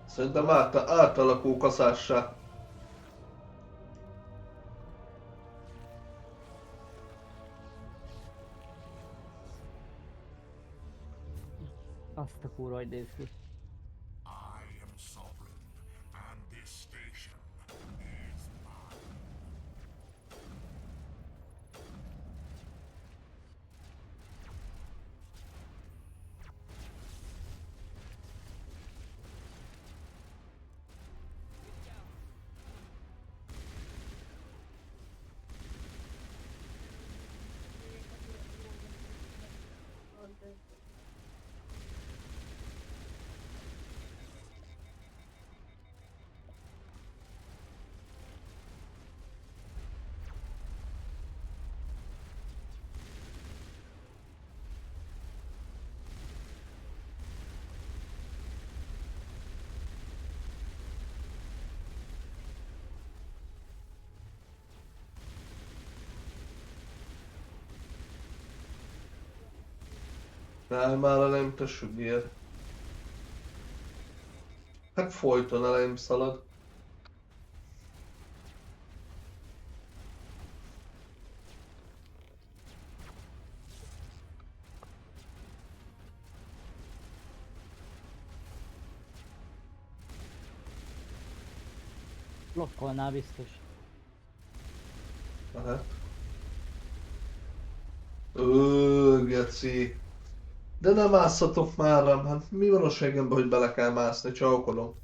Szerintem átalakul kaszássá. Azt a kurva, hogy néz ki. I am sovereign, and this station is mine. Nem, már elém te sügér. Hát folyton elém szalad. Blokkolnál biztos. Lehet. Geci. De nem másszatok már rám, hát mi van a segemben, hogy bele kell mászni, csaukolom.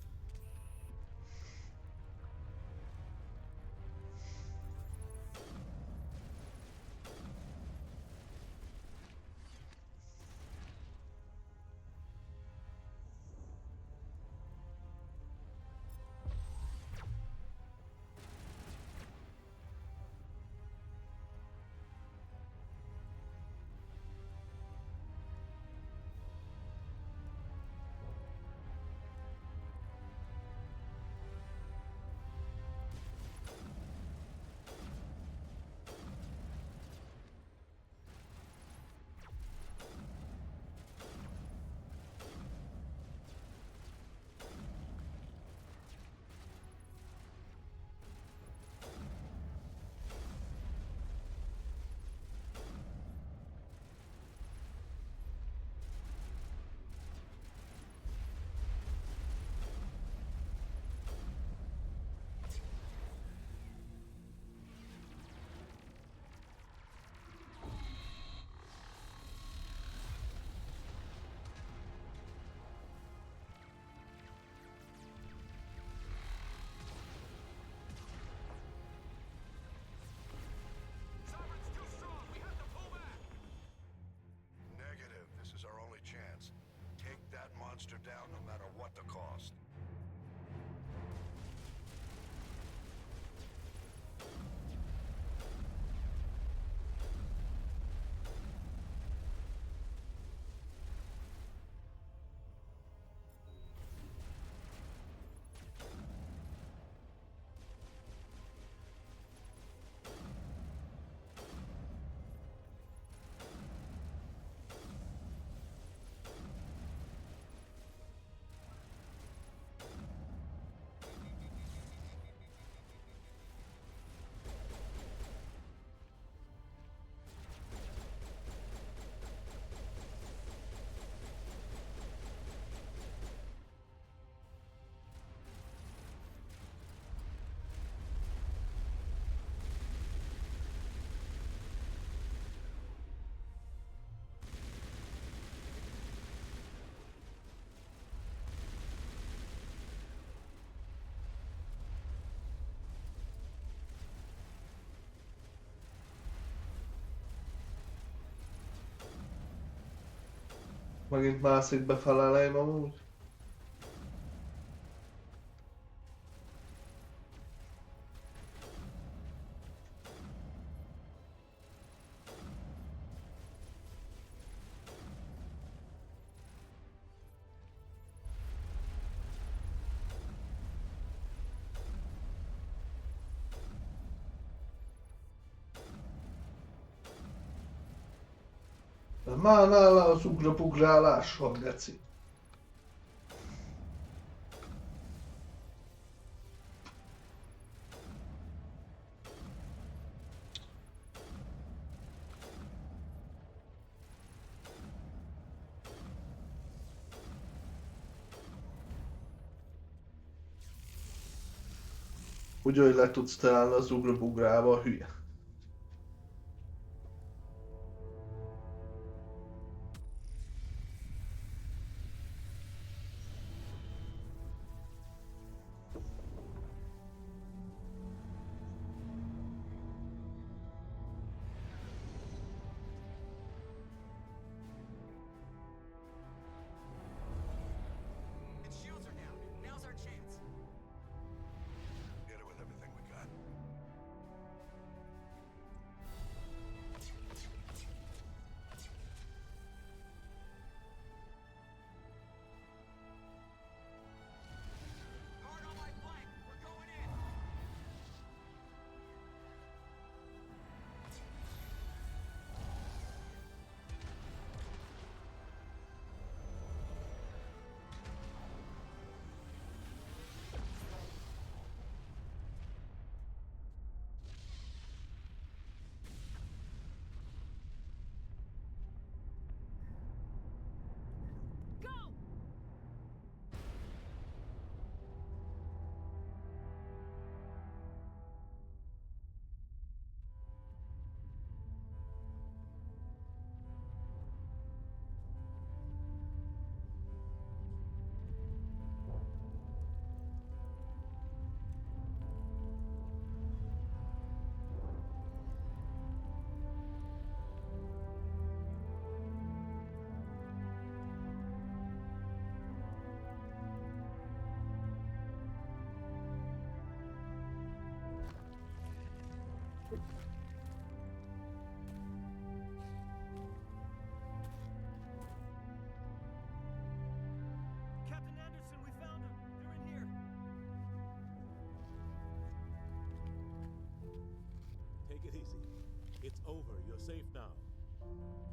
cost. Megint mászik befelé elejém amúgy. De már nála az ugrabugrálás van, geci. Úgy, hogy le tudsz találni az ugrabugrába, a hülye. Its shields are down. Now's our chance. Get it with everything we got. Hard on my flank. We're going in. Captain Anderson, we found them. They're in here. Take it easy. It's over. You're safe now.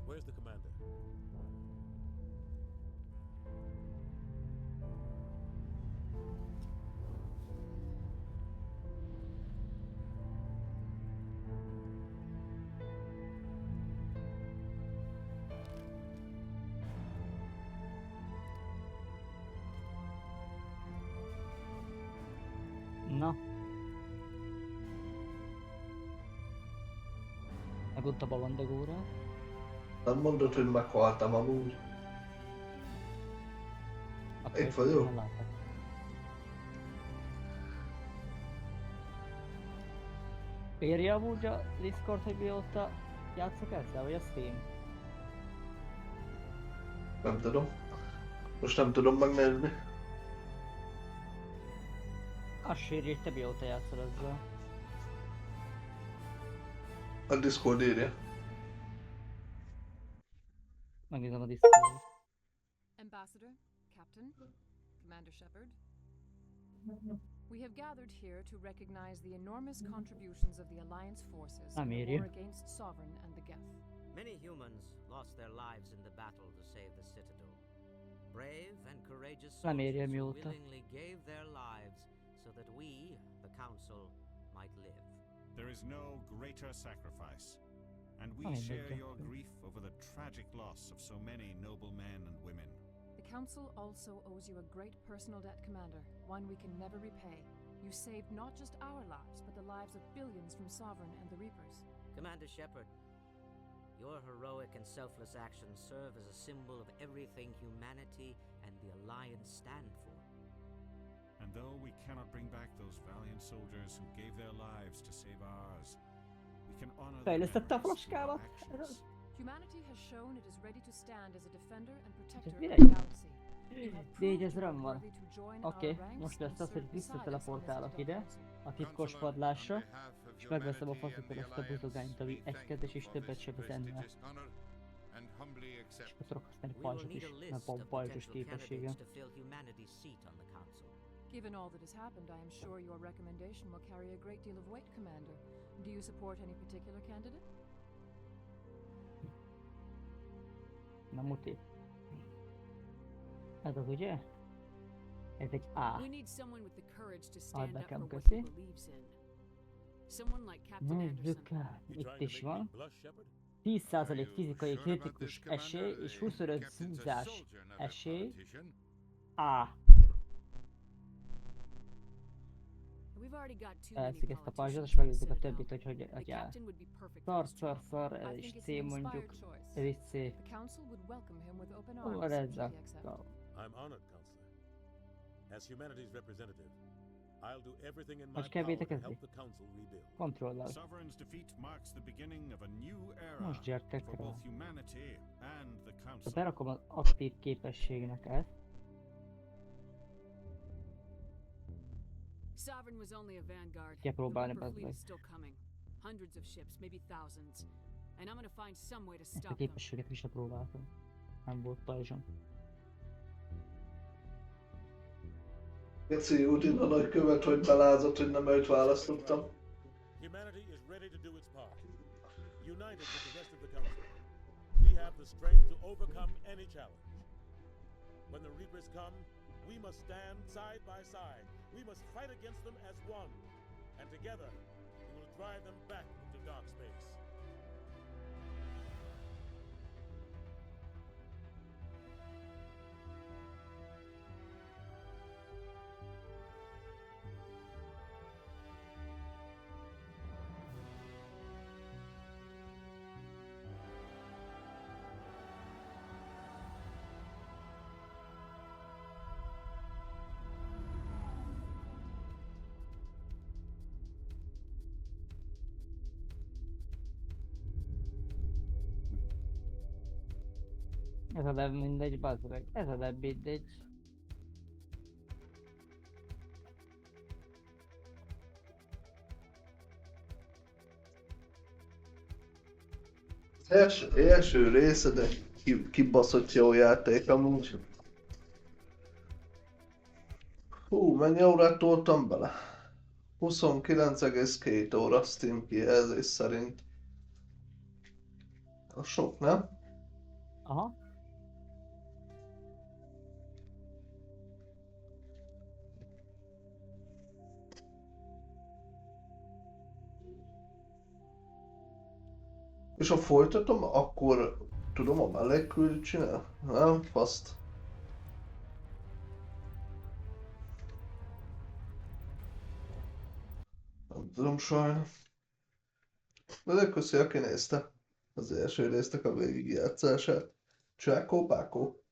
Where's the commander? Na. Megunta balondegóra. Nem mondod, hogy meghaltam amúgy. Itt vagyok. Írja amúgy a Discord, hogy mióta játszok ezzel, vagy a Steam? Nem tudom. Most nem tudom megnézni. Azt sírja, hogy te mióta játszol ezzel. A Discord írja. Megnézem a Discord. Ambassador, Captain, Commander Shepard. We have gathered here to recognize the enormous contributions of the Alliance forces in the war against Sovereign and the Geth. Many humans lost their lives in the battle to save the Citadel. Brave and courageous soldiers who willingly gave their lives so that we, the Council, might live. There is no greater sacrifice, and we share your grief over the tragic loss of so many noble men and women. The Council also owes you a great personal debt, Commander, one we can never repay. You saved not just our lives, but the lives of billions from Sovereign and the Reapers. Commander Shepard, your heroic and selfless actions serve as a symbol of everything humanity and the Alliance stand for. And though we cannot bring back those valiant soldiers who gave their lives to save ours, we can honor their memories through our actions. Humanity has shown it is ready to stand as a defender and protector of the galaxy. Négy ezeren van. Oké, most lesz az, hogy visszateleportálok ide, a titkos padlásra, és megveszem a faszitól ezt a buzogányt, ami egy kezes és többet sebez ennél. És tudok használni pajzsot is, mert van pajzsos képessége. Given all that has happened, I am sure your recommendation will carry a great deal of weight, Commander. Do you support any particular candidate? Na muti. Ez az ugye? Ez egy A. We need someone with the courage to stand Add up for nekem, what köszi. he believes in. Someone like Captain Nézzük, itt is van. 10% fizikai kritikus esély és 25 zúzás esély. A. Elszik ezt a pajzsot, és megnézzük a többit, hogy áll. Szar, ez is C mondjuk, ez is C. Ó, let's go. I'm honored, Counselor. As humanity's representative, I'll do everything in my Most kell power to védekezni? help the Council rebuild. Kontrollal. Sovereign's defeat marks the beginning of a new era Most gyertek for rá. both humanity and the Ha Council. berakom az aktív képességnek ezt. Sovereign was only a vanguard. Kell The próbálni, Reaper bazd fleet meg. is still coming. Hundreds of ships, maybe thousands. And I'm gonna find some way to Ezt a stop them. képességet is próbáltam. Nem volt pajzsom. Geci Udin a nagykövet, hogy belázott, hogy nem őt választottam. Humanity is ready to do its part. United with the rest of the Council, we have the strength to overcome any challenge. When the Reapers come, we must stand side by side. We must fight against them as one. And together, we will drive them back into dark space. Ez a dev mindegy, bazd meg. Ez a dev mindegy. Első része, de kibaszott jó játék amúgy. Hú, mennyi órát toltam bele? 29,2 óra Steam kijelzés szerint. Az sok, nem? Aha. És ha folytatom, akkor tudom a mellékküldőt csinálni? Nem? Faszt. Nem tudom sajnos. De köszi, aki nézte az első résztek a végigjátszását. Csákó, pákó.